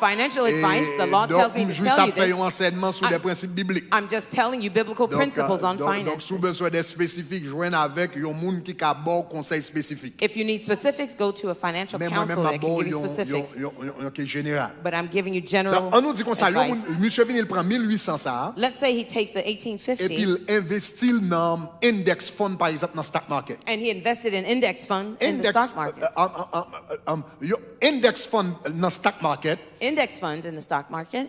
financial advice. The law tells me to juste tell ça you fait this. un enseignement sur des principes bibliques. I'm just telling you biblical principles on Donc finance. sous besoin des spécifiques, joindre avec un monde qui a bon conseil spécifique. If you need specifics, go to a financial Mais moi-même counselor ma that can bon give you specifics. qui général. But I'm giving you general Donc on nous dit comme ça, advice. monsieur vient il prend 1800 ça. Let's say he takes the Et puis 1850 il investit dans index fund par exemple dans stock market. and he invested in index funds in the stock market. Index fund dans stock market, Index funds in the stock market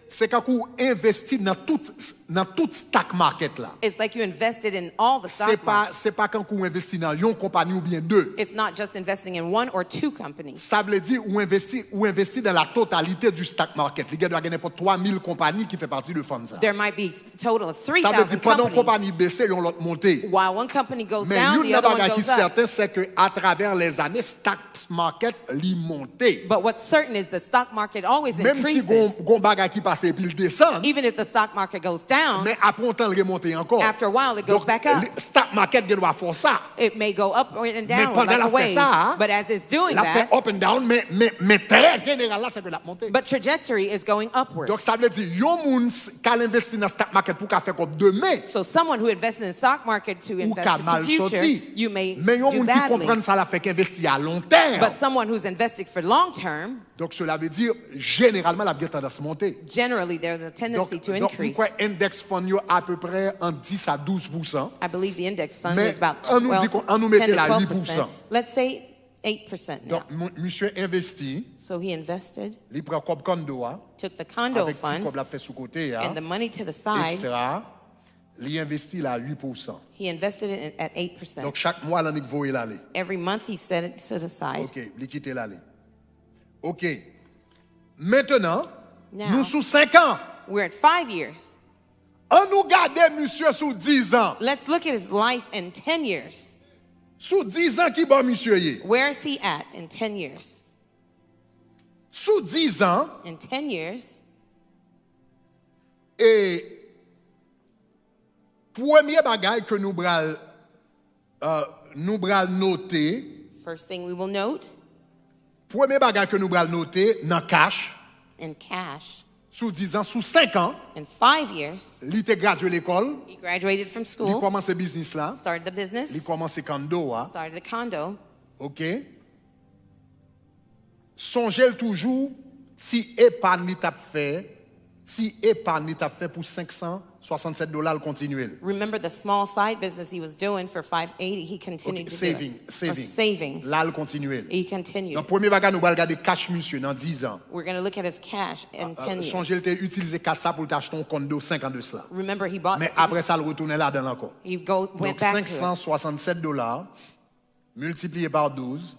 c'est quand on investit dans tout stock market là. is like you invested in all the stock market. C'est pas quand on investit dans une compagnie ou bien deux. It's not just investing in one or two companies. Ça veut dire ou investit dans la totalité du stock market. Il y a n'importe 3000 compagnies qui fait partie de fund ça. There might be a total of Ça veut dire 3,000 pendant une companies. compagnie baissé, on l'autre monté. While one company goes Mais down, une the other one bagage qui goes up. certain c'est que à travers les années stock market li monté. But what's certain is the stock market always Même si increases. gon bagage qui passe et puis il descend, Even if the stock market goes down, mais après on temps le remonter encore. after a while it goes Donc back up. le stock market doit faire ça. It may go up and down pendant like la a wave. fait ça, But as it's doing La fait that, up and down mais très général là c'est que la monter. but trajectory is going upward. Donc ça veut dire yon moun qui investi dans stock market pour faire comme demain. So someone who invested in the stock market to Ou invest ka for mal the future, sorti. you may Mais yon do moun qui badly. comprend ça la fait qu'investir à long terme. But someone who's investing for long term, Donc cela veut dire généralement la tendance monter. generally there's a tendency to donc increase. pourquoi index fund yo à peu près en 10 à 12%. I believe the index fund Mais is about on nous dit 12, qu'on nous 10 mettait to là 12%. 8%. Let's say 8% now. Donc monsieur investit, So he invested, il prend comme condo took the condo avec petit fund comme la fait sous côté and the money to the side, extra, il investit là 8%. he invested it at 8%. Donc chaque mois là il voye l'aller. Every month he set it to the side. OK, il quitte l'aller. OK. Maintenant, Now. nous sous 5 ans. We're at 5 years. On nous garde monsieur sous 10 ans. Let's look at his life in 10 years. Sous 10 ans qui bon monsieur yé. Where is he at in 10 years? Sous 10 ans In 10 years, et premier bagage que nous bral noter, first thing we will note, premier bagage que nous bral noter dans cash in cash, sous 10 ans, sous 5 ans, in 5 years, il était gradué l'école, he graduated from il school, commence business là, started the il business, commence condo, started the condo. OK? Songez toujours si épargne t'a fait, pour $567 continuel. Remember the small side business he was doing for $580, he continued to do it. For savings. Là, le continuel. He continued. Donc, premier bagage, nous allons regarder cash, monsieur, dans 10 ans. We're going to look at his cash in 10 years. Songez, il utilisé cash ça pour t'acheter un condo 5 ans de cela. Remember, he bought Mais après ça, il retourne là-dedans encore. went Donc, back to it. $567 multiplié par 12,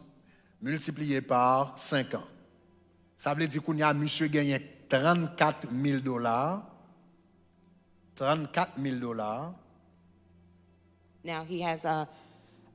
multiplié par 5 ans. Ça veut dire qu'il y a monsieur gagné $34 000. $34 000. Now he has a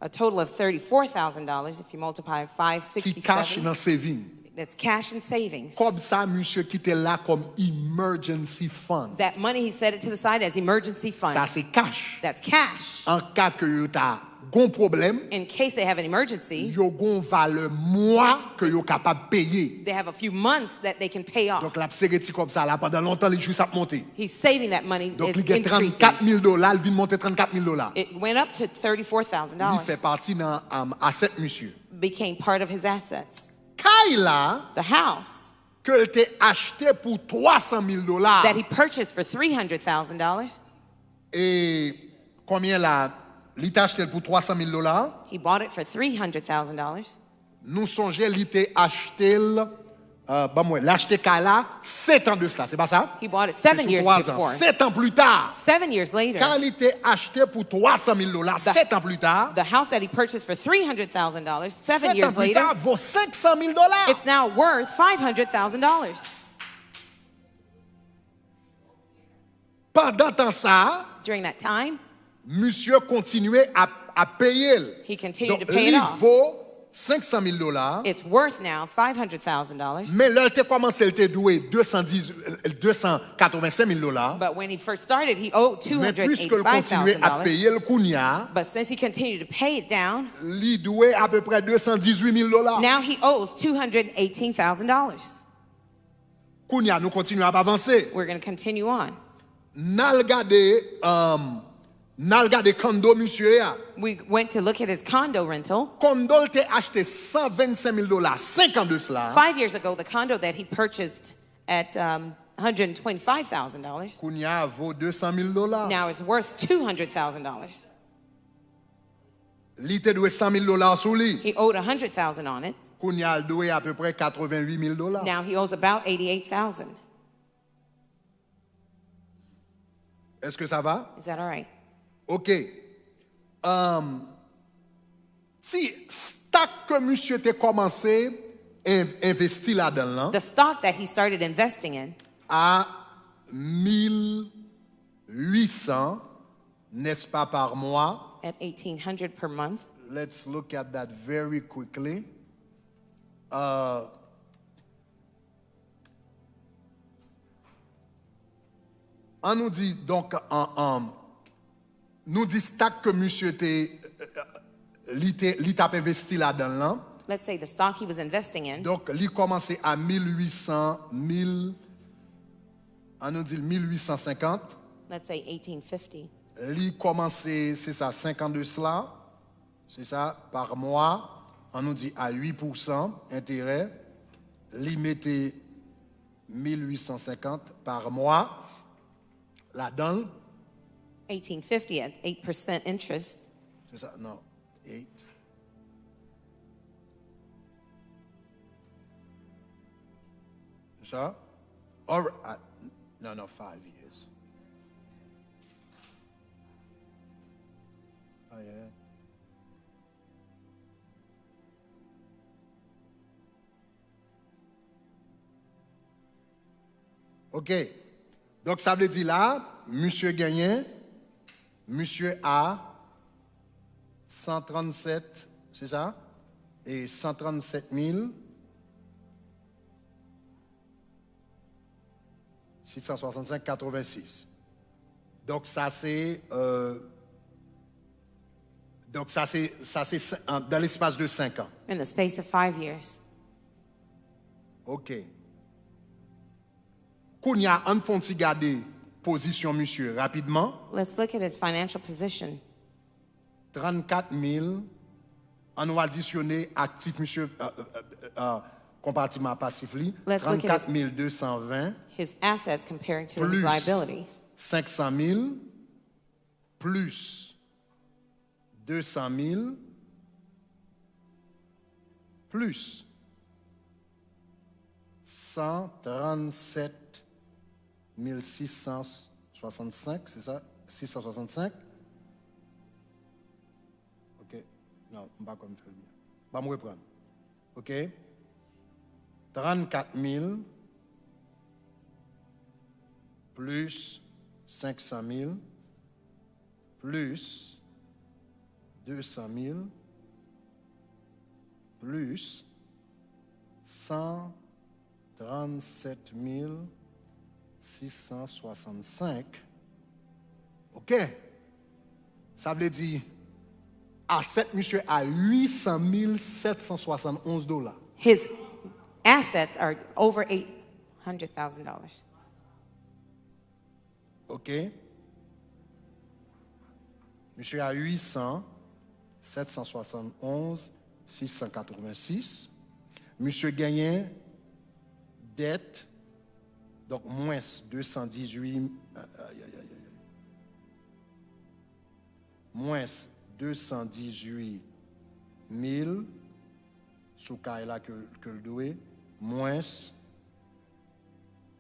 total of $34,000 if you multiply Qui cache 567. dans saving. That's cash and savings. Comme ça, monsieur qui était là comme emergency fund. That money he set it to the side as emergency fund. Ça, c'est cash. That's cash. En cas que tu as un problème, In case they have an emergency, yo gon valeur mois que yo capable payer. they have a few months that they can pay off. Donc la séréti comme ça là pendant longtemps les juste à monter. He's saving that money. Donc It's il gagne increasing. $34 000, il vient monter $34 000. It went up to Il $34,000. fait partie dans asset monsieur. Became part of his assets. Kaila The house que il t'a acheté pour $300 000 that he purchased for $300,000, et combien là il t'a acheté pour $300 000. he bought it for $300,000. Nous songeons il t'a acheté l'acheter là, 7 ans de cela, c'est pas ça? He bought it 7 years before. 7 ans plus tard. 7 years later. Quand il était acheté pour $300,000, 7 ans plus tard. The house that he purchased for $300,000, 7 years later. Vaut $500,000. It's now worth $500,000. Pendant temps ça, during that time, monsieur continuait à payer. He continued to pay it off. Vaut $500,000. It's worth now $500,000. Mais là, il commencé à doué $285,000. But when he first started, he owed $285,000. But since he continued to pay it down, il doué à peu près $218,000. now he owes $218,000. Kounia, nous continuons à avancer. We're going to continue on. Nal gade condo monsieur. We went to look at his condo rental. Condo te acheté $125,000, 5 ans de cela. 5 years ago, the condo that he purchased at $125,000. Kounia vaut $200,000. Now it's worth $200,000. Li te doué $100,000 sous li. He owed $100,000 on it. Kounia doué à peu près $88,000. Now he owes about $88,000. Est-ce que ça va? Is that all right? OK. Si stock que monsieur t'a commencé à investir là-dedans, the stock that he started investing in, à 1,800, n'est-ce pas, par mois? At $1,800 per month. Let's look at that very quickly. On nous dit donc nous dit stock que monsieur t'a investi là-dedans. Let's say the stock he was investing in. Donc il commençait à 1,800, on nous dit 1,850. Let's say 1850. Il commençait, c'est ça, 50 de cela, c'est ça, par mois. On nous dit à 8% intérêt. Il mettait 1,850 par mois. Là-dedans. 1850 at 8% interest. C'est ça, non, 8. C'est ça? Or, no, 5 years. Oh, yeah. OK. Donc, ça veut dire là, monsieur Gagné, monsieur a 137, c'est ça? Et 137 665,86. Donc, ça c'est dans l'espace de 5 ans. In the space of 5 years. OK. Kounia, on fonti garder position monsieur rapidement. Let's look at his financial position. 34,000. On va additionner actif monsieur compartiment passif li. 34,220. His assets compared to his liabilities. 500,000 plus 200,000 plus 137,665, c'est ça? 665? OK. Non, je ne vais pas comme faire bien. Je vais me reprendre. OK? 34,000 plus 500,000 plus 200,000 plus 137,665. OK? Ça veut dire, asset, monsieur, à $800,771. His assets are over $800,000. OK? Monsieur a 800, 771, 686. Monsieur gagne dette, donc moins 218, moins 218 000, sous cas là que le doué, moins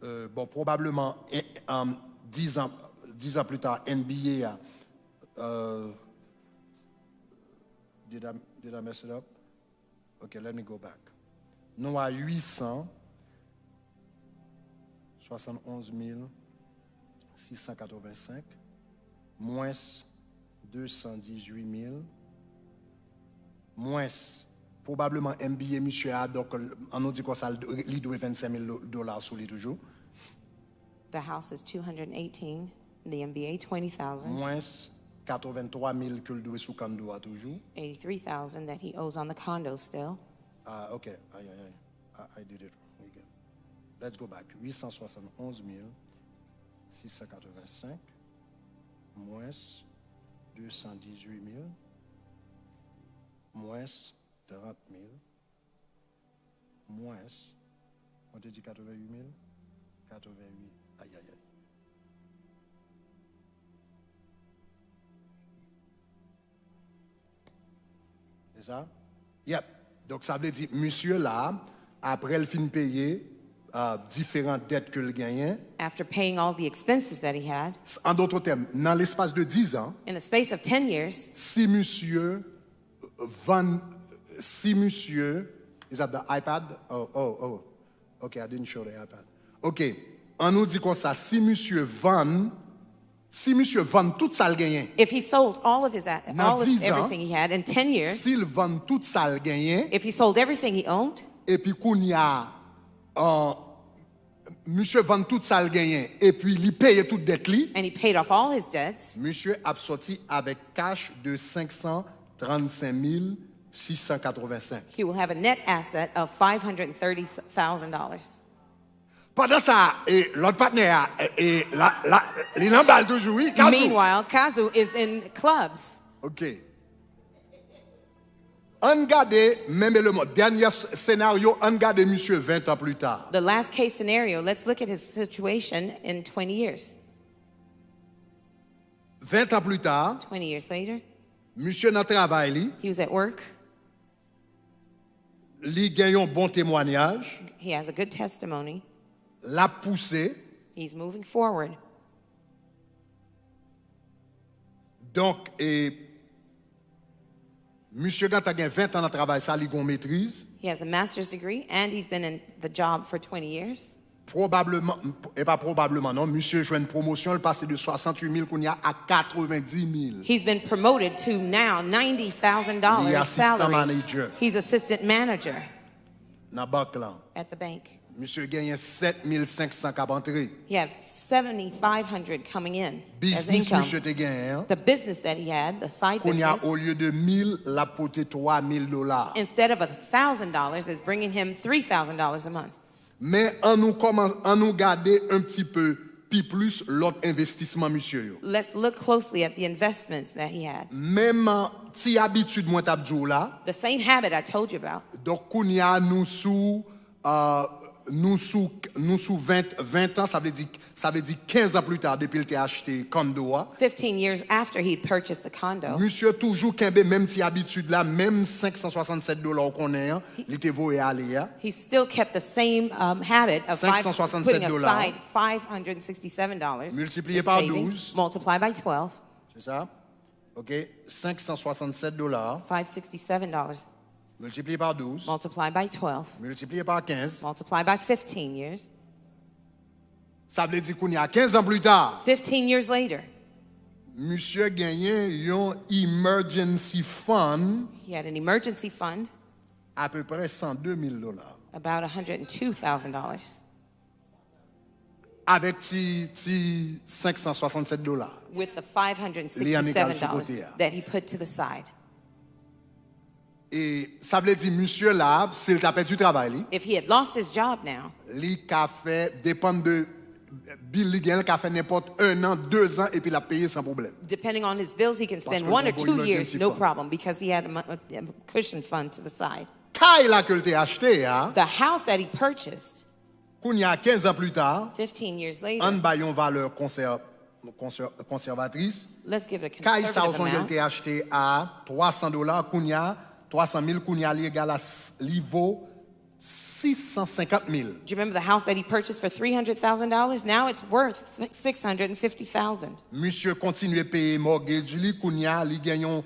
bon, probablement 10 ans plus tard, NBA did I mess it up? Okay, let me go back. Nous à 871 685 moins 218 000 moins probablement MBA monsieur a donc on nous dit que ça il doit $25,000 sur lui toujours. The house is 218, the MBA 20,000. Moins 83,000 que le doit sous condo a toujours. 83,000 that he owes on the condo still. Okay. I did it wrong again. Let's go back. 871 685 moins 218 000 moins 30 000 moins, on te dit 88 000, 88, aïe. C'est ça? Yep. Donc ça veut dire, monsieur là, après le fin payer différentes dettes que le gagnait. After paying all the expenses that he had. En d'autres termes, dans l'espace de 10 ans, in the space of 10 years, si monsieur, is that the iPad? Oh. Okay, I didn't show the iPad. Okay, on nous dit comme ça, si monsieur vend tout ça le gagné. If he sold all of everything he had in 10 years, s'il vend tout ça le gagné, if he sold everything he owned, et puis qu'on y a monsieur vend tout ça le gagné et puis il paye toute dette li, and he paid off all his debts, monsieur a sorti avec cash de 535 685. he will have a net asset of $530,000. Pendant ça, l'autre partenaire, il emballe toujours, oui, Kazu. Meanwhile, Kazu is in clubs. OK. On garde, même le dernier scénario, on garde monsieur 20 ans plus tard. The last case scenario, let's look at his situation in 20 years. 20 ans plus tard, 20 years later, monsieur dans travail, he was at work. Il gagne un bon témoignage. He has a good testimony. La poussée. He's moving forward. Donc, monsieur quand a 20 ans de travail, ça lui gon maîtrise. He has a master's degree and he's been in the job for 20 years. Probablement, et pas probablement, non, monsieur joue une promotion, il passe de 68 000 qu'on y a à 90 000. He's been promoted to now $90,000 salary. Manager. He's assistant manager. Na banque là. At the bank. Monsieur gagne 7 500 cap entrée. He have 7,500 coming in business as income. Monsieur te gagne. The business that he had, the side business. Au lieu de 1,000, la poté $3,000. Instead of $1,000, is bringing him $3,000 a month. Mais on nous garder un petit peu plus l'autre investissement monsieur yo. Let's look closely at the investments that he had. Même ti habitude moi t'abdou là. The same habit I told you about. Donc kounya nous sous 20 ans, ça veut dire 15 ans plus tard depuis qu'il a acheté condo. 15 years after he'd purchased the condo. Monsieur toujours kembe même ti habitude là, même $567 qu'on est, il était voye aller. He still kept the same habit of putting aside $567. Multiplié par 12. Multiply by 12. C'est ça? OK, $567. $567. Multiplié par 12. Multiply by 12. Multiplié par 15. Multiply by 15 years. Ça veut dire qu'on y a 15 ans plus tard. 15 years later. Monsieur gagné un emergency fund. He had an emergency fund. À peu près $102,000. About $102,000. Avec $567. With the $567 that he put to the side. Et ça veut dire monsieur là, s'il t'a perdu du travail, if he had lost his job now, li ka fait dépend de bill li gagne, ka fait n'importe 1 an, 2 ans et puis la payer sans problème. Depending on his bills, he can spend 1 or 2 years, no problem, because he had a cushion fund to the side. Kay là que il acheté, the house that he purchased, qu'on y a 15 ans plus tard, 15 years later, en bayon valeur conservatrice. Let's give it a conservative amount. Kay ça acheté à $300, qu'on y a 300,000 qu'on y a égal à niveau 650 000. Do you remember the house that he purchased for $300,000? Now it's worth $650,000. Monsieur continue à payer mortgage, li kounya li gagnon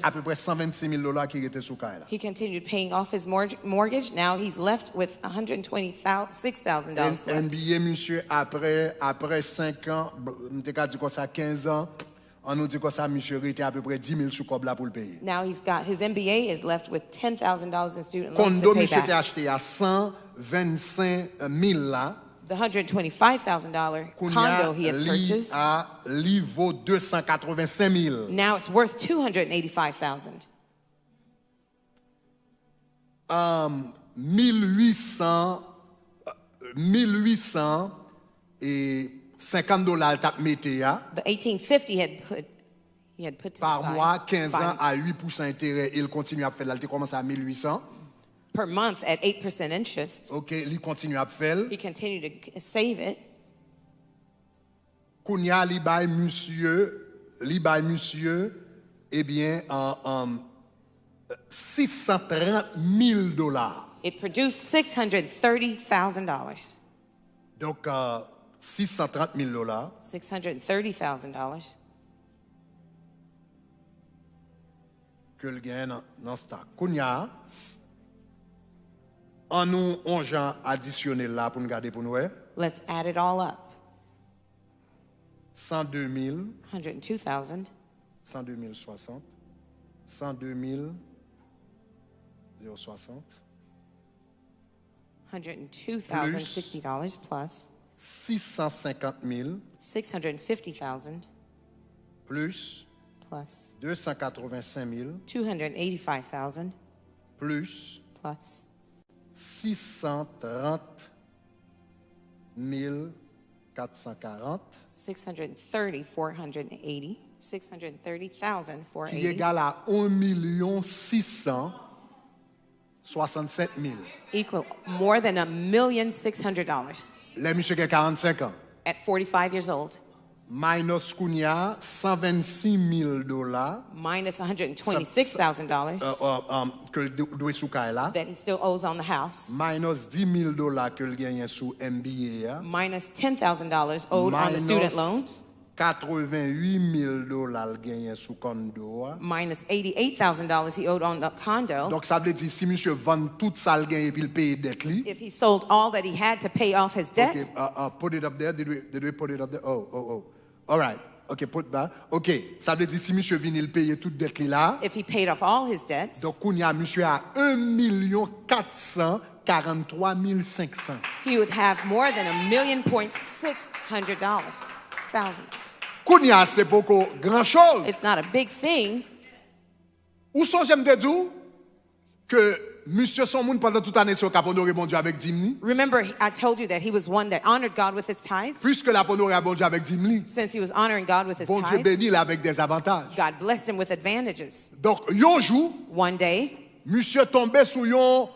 à peu près $126,000 qui était sous là. He continued paying off his mortgage. Now he's left with $126,000 left. NBA monsieur après 5 ans, m'te ka dit quoi ça 15 ans, on nous dit quoi ça monsieur était à peu près 10 000 sous cob là pour le payer. Now he's got his MBA is left with $10,000 in student loans Condo to pay monsieur back. était acheté à 125 000 là. The $125,000 condo he had purchased. Li vaut 285 000. Now it's worth $285,000. 1850 $50 tap mette ya. The 1850 he had put to Par the side. mois, 15 ans à 8% intérêt, il continue à faire. Il commence à 1800. Per month at 8% interest. OK, il continue à faire. He continued to save it. Kounya li bay monsieur, eh bien, $630,000. It produced $630,000. Donc, $630,000. $630,000 que le gain dans ce stock. Kounya, en nous, on gens additionnel là pour nous garder pour nous. Let's add it all up. 102 000. 102,000. 102 060. 102 060. $102,060 plus. 650 000. $650,000 Plus. plus. 285 000. $285,000 Plus. plus. 630 440. 630,480. 630,480. Qui égale à 1,667,000. Equal more than $1,600,000 Les monsieur qui a 45 ans. at 45 years old. Minus Kounia, $126,000. Minus $126,000 que doit sous là. that he still owes on the house. Minus $10,000 que le gagne sous MBA. Minus $10,000 owed on the student loans. $88,000 gagne sous condo. Minus $88,000 he owed on the condo. Donc ça veut dire si monsieur vend tout ça le gagne et puis il paye dette li. If he sold all that he had to pay off his debt. Okay, put it up there. Did we put it up there? Oh. All right. Okay, put that. Okay, ça veut dire si monsieur vient il paye toute dette li là. If he paid off all his debts. Donc kounya monsieur a 1,443,500. He would have more than $1,600,000. Kounya c'est beaucoup grand chose. It's not a big thing. Où sont j'aime te dire que monsieur son monde pendant toute année sur cap honorer bon Dieu avec dimni. Remember, I told you that he was one that honored God with his tithes. Puisque la honorer bon Dieu avec dimni. Since he was honoring God with his Bon Dieu tithes, bénit là avec des avantages. God blessed him with advantages. Donc un jour, One day, monsieur tombé sur un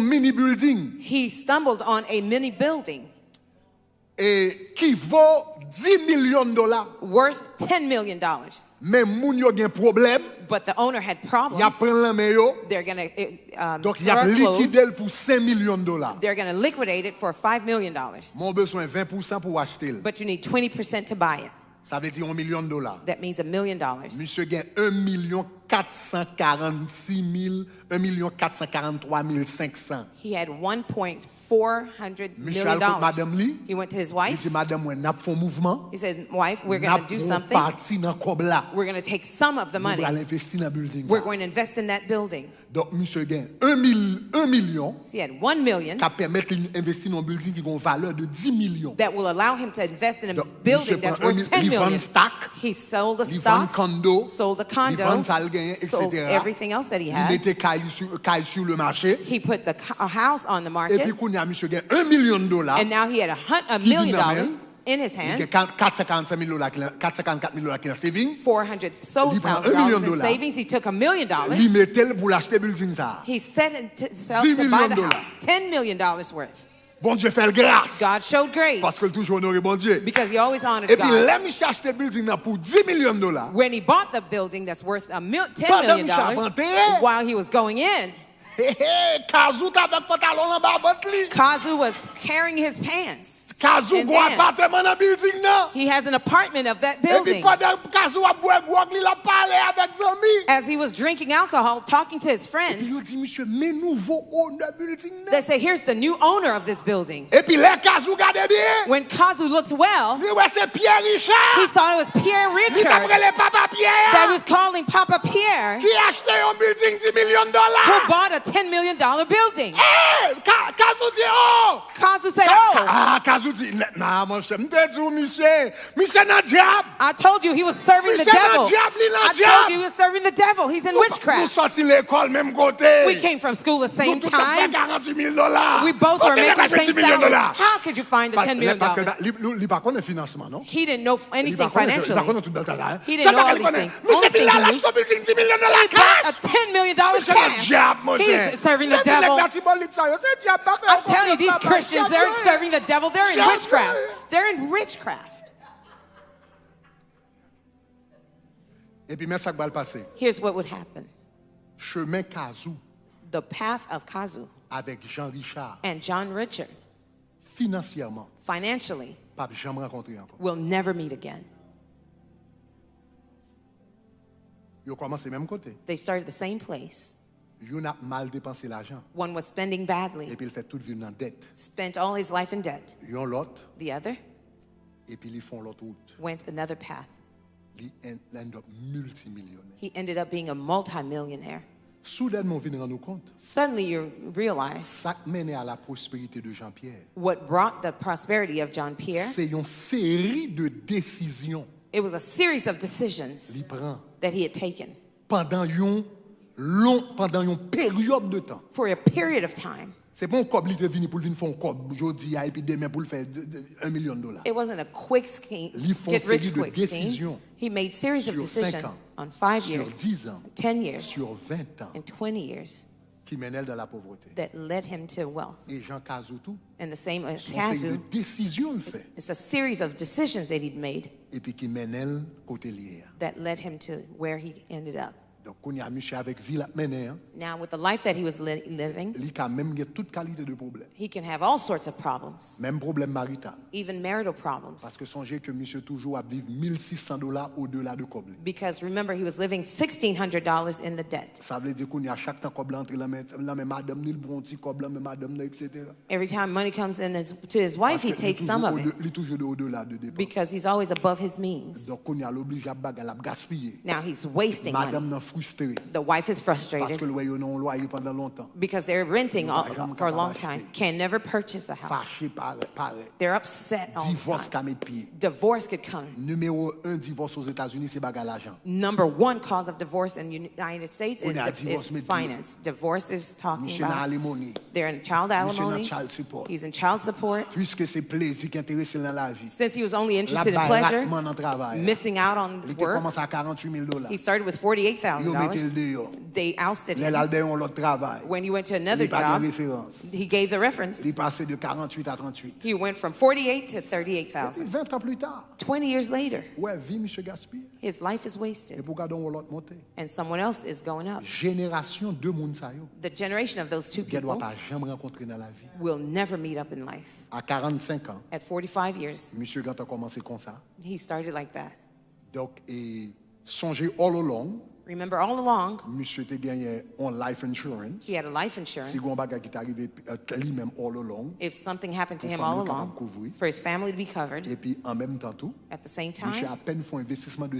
mini building he stumbled on a mini building et qui vaut $10 millions. worth $10 million. Mais moun yo gen problème, But the owner had y a problems. prend la main yo. They're going Donc y a liquidé pour $5 millions. They're going to liquidate it for $5 million. Mon besoin 20% pour acheter. But you need 20% to buy it. Ça veut dire $1 million. That means $1 million. Monsieur gagne 1,443,500. He had $1,400 Monsieur Alcout, Madame Lee. He went to his Il wife. dit Madame moi n'a fait mouvement. He said, wife, we're going to do something. Parti dans cob là. We're going to take some of the Nous money. allons investir dans building. We're going to invest in that building. Donc monsieur gagne 1 million So he had $1 million qui permettre d'investir dans un building qui a une valeur de 10 millions. that will allow him to invest in a Donc, building monsieur that's prend worth $10 il vend million. stock, He sold the il vend stocks, condo, sold the il condo, vend ça le gagne, sold etc. everything else that he Il had. mettait caille sur le marché. He put the a house on the Et market, puis qu'on a monsieur gagne $1 million. and now he had $1 Qui million vient même? in his Il hand. y a $454,000 qui est saving. $400,000 in savings. He took $1 million. Il mettait pour l'acheter building ça. He set himself $10 to buy the million. house. $10 million worth. Bon Dieu fait le grâce. God showed grace Parce que toujours honoré bon Dieu. because he always honored Et puis God. là, monsieur a acheté building là pour $10 millions. When he bought the building that's worth $10 Pendant million, Michel Avanté. while he was going in, Kazoo avec pantalon en bas li. Kazu was carrying his pants. Kazoo and go danced. appartement dans building nan. He has an apartment of that Et puis building. pendant Kazoo a boire li la parler avec zami. As he was drinking alcohol, talking to his Et puis friends, il dit monsieur, mais nouveau owner building nan. they say, here's the new owner of this building. Et puis les Kazoo gade bien. When Kazu looked well, Li ouais c'est Pierre he Richard. saw it was Pierre Li Richard tapre le papa Pierre. that was calling Papa Pierre, Qui a acheté un building $10 million. who bought a $10 million building. Hey, Kazoo dit oh. Kazu said, oh, Ah, Kazoo dit nah mon cher, m'te dit monsieur nan diable. I told you he was serving the Monsieur nan devil. diable, li nan I diable. told you he was serving the devil. He's in Nous witchcraft. sorti l'école même côté. We came from school the same Nous tout à fait time. $48 million. We both were making the same $10 million. salary. How could you find the $10 million? Parce que li pas connaît financement, non? He didn't know Li anything pas connaît financially. tout bel là. He didn't know all these things. Only Monsieur thing Bilal he knew, achète un building $10 million he cash. bought a $10 million Monsieur nan cash. diable, mon cher. He's serving the devil. I'm telling you, these Christians, they're serving the devil. They're in witchcraft. They're in witchcraft. Et puis mais ça va le passer. Here's what would happen. Chemin Kazoo The path of Kazu avec Jean Richard and John Richard, financièrement financially, pas jamais rencontré encore. will never meet again. Yo commencé même côté. They started the same place. Yo n'a mal dépensé l'argent One was spending et badly, puis il fait toute vie dans dette. spent all his life in debt. Yon l'autre The other et puis ils font l'autre route. went another path. Ils end up multimillionnaire. He ended up being a multimillionaire. Soudainement, on vient rendre compte. Suddenly you realize Ça mène à la prospérité de Jean-Pierre. what brought the prosperity of John Pierre. C'est une série de décisions It was a series of qu'il decisions prend that he had taken pendant une période de temps. for a period of time. C'est pas un cob qui est venu pour venir faire un cob aujourd'hui et puis demain pour le faire $1 million. It wasn't a quick scheme, Ils font get rich série de quick scheme. décisions He made series of sur 5 decisions ans, on 5 sur years, 10 ans, 10 years, sur 20 ans and 20 years qui mènent dans la pauvreté. that led him to wealth. Et Jean Kazoo tout, And the same as son série de Kazu, décisions le fait it's a series of decisions that he'd made et puis qui mènent côté lié. that led him to where he ended up. Donc on y a monsieur avec ville mené hein, Now, with the life that he was living, il a même eu toute qualité de problème. he can have all sorts of problems, Même problème marital. even marital problems. Parce que songez que monsieur toujours a vivre $1,600 au-delà de coble. Because remember, he was living $1,600 in the debt. Ça veut dire qu'on y a chaque temps coble entre la mais madame ni le bon petit coble mais madame etc. Every time money comes in to his wife, he takes some of it Il est toujours au-delà de dépenses. because he's always above his means. Donc on y a l'obligé à bagarre à gaspiller. Now he's wasting money. Madame n'a frustré The wife is parce frustrated que le loyer non loyer pendant longtemps. because they're renting Madame for a long capable time, can never purchase a house. Fâché par They're upset all divorce the time. qu'à mes pieds. Divorce could come. Numéro 1 divorce aux États-Unis c'est bagarre l'argent. Number one cause of divorce in the United States On is, a divorce, mais finance. Divorce is talking Monsieur n'a about alimony. they're in child alimony. child support. He's in child support. Puisque c'est plaisir qui intéresse dans la vie. Since he was only La interested in baille pleasure, ratement dans travail. missing out on Il était work, commencé à $48,000. he started with Ils ont mis $48,000. le dehors. They ousted Les him. l'aldéon ont l'autre travail. When he went to another Il pas de job, référence. he gave the reference. Il passait de 48 à 38. He went from 48 to Et 38,000. 20 ans plus tard, 20 years later, ouais, vie monsieur gaspille. his life is Et wasted pour garder l'autre monter. and someone else is going up. Génération de moun sa yo. The generation of those two Qui doit people pas jamais rencontrer dans la vie. will never meet up in life. À 45 ans, At 45 years, monsieur quand a commencé comme ça. he started like that. Donc et songez all along, Remember, all along, monsieur te gagné on life insurance. he had a life insurance. Si gon bagay qui t'arrive lui-même all along. If something happened to Pour him all famille along, capable couvrir. for his family to be covered, Et puis en même temps tout, at the same monsieur time, à peine fait un investissement de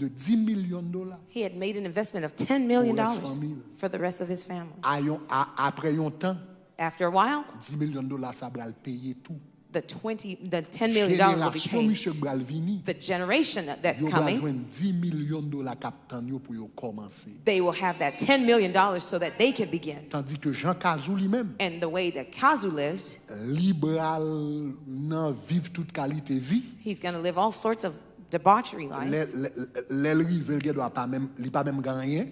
$10 millions. he had made an investment of $10 million Pour la famille. for the rest of his family. Après un temps, After a while, $10 millions ça va le payer tout. the $10 million will be Génération paid. monsieur bral vini. The generation that's Yo va coming, joindre $10 millions captan yo pour yo commencer. they will have that $10 million so that they can begin. Tandis que Jean Kazoo lui-même, And the way that Kazu lived, libéral nan vivre toute qualité vie. he's going to live all sorts of debauchery life. L'el rive il doit pas même li pas même gagner.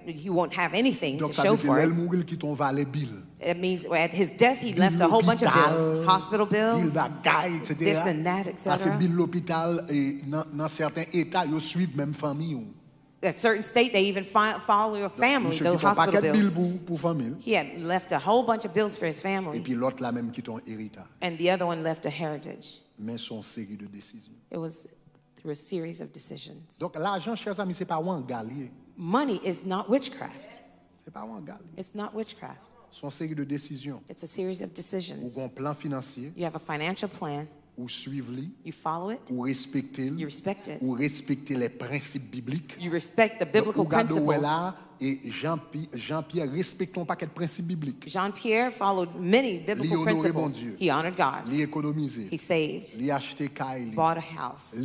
He won't have anything to Donc ça show veut dire for l'el it. mourir qui ton valet bill. It means at his death, he Bill left a whole bunch of l'hôpital, bills, hospital Bill bills, bagaille, etc. this and that, Parce que etc. bill l'hôpital et dans certains états yo suivent même famille. a certain state, they even follow your family, the hospital bills. He had left a whole bunch of bills for his family. Et puis l'autre là même qui ton héritage. And the other one left a heritage. Mais son série de décisions. It was through a series of decisions. Donc l'argent, chers amis, c'est pas un galier. Money is not witchcraft. C'est pas un galier. It's not witchcraft. Son série de décisions. It's a series of decisions. Ou un plan financier. You have a financial plan. Ou suivre-le. You follow it. Ou respecter-le. You respect it. Ou respecter les principes bibliques. You respect the biblical principles. Et Jean-Pierre respectons pas quel principe biblique. Jean-Pierre followed many biblical principles. He honored God. He saved. Bought a house.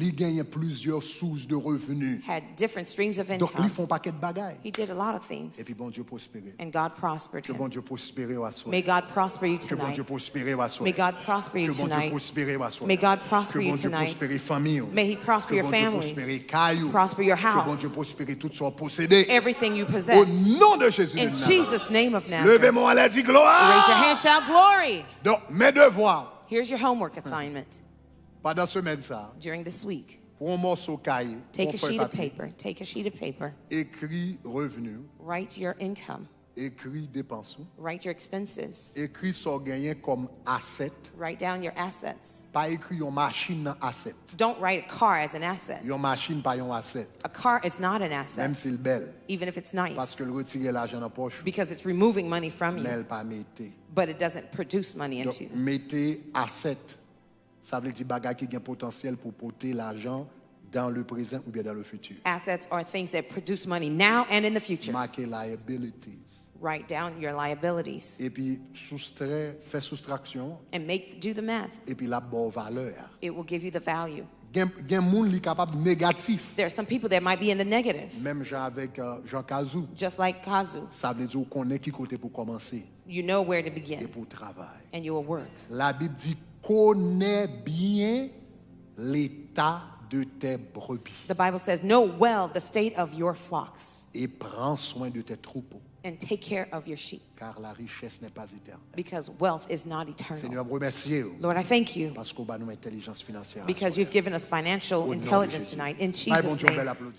Plusieurs sources de revenus. Had different streams of income. Donc ils font paquet de bagailles. He did a lot of things. Et puis bon Dieu prospérer. And God prospered him. Que bon Dieu prospérer à soi. May God prosper you Que bon tonight. Dieu prospérer à soi. May God prosper you Que bon Dieu tonight. prospérer à soi. May God prosper Que you bon Dieu tonight. prospérer famille. May He prosper your families. Prosper your Que bon house. Dieu prospérer tout ce possédé. Everything you Au possess. nom de Jésus. In Jesus' name of Nazareth. Levez-moi la dit gloire. Raise your hand, shout glory. Donc mes devoirs. Here's your homework assignment. Pendant semaine ça. During this week. Pour un morceau cahier. Take a sheet of paper. Take a sheet of paper. Écris revenu. Write your income. Écris dépenses. Write your expenses. Écris ce gagné comme asset. Write down your assets. Pas écrit une machine asset. Don't write a car as an asset. Une machine pas un asset. A car is not an asset. Même s'il belle. Even if it's nice. Parce que retirer l'argent dans poche. Because it's removing money from you. Mais elle pas mettez. But it doesn't produce money into you. Mettez asset. Ça veut dire bagage qui a un potentiel pour porter l'argent dans le présent ou bien dans le futur. Assets are things that produce money now and in the future. Marquez liabilities. Write down your liabilities. Et puis fais soustraction. And do the math. Et puis la bonne valeur. It will give you the value. Gen moun li capable négatif. There are some people that might be in the negative. Même Jean avec Jean Kazou. Just like Kazu. Ça veut dire qu'on est qui côté pour commencer. You know where to begin. Et pour travail. And you will work. La Bible dit connais bien l'état de tes brebis. The Bible says, know well the state of your flocks. Et prends soin de tes troupeaux. And take care of your sheep. Car la richesse n'est pas éternelle. Because wealth is not eternal. Seigneur, remercie. Lord, I thank you. Parce qu'on a une intelligence financière. Because you've given us financial intelligence tonight. In Jesus' name.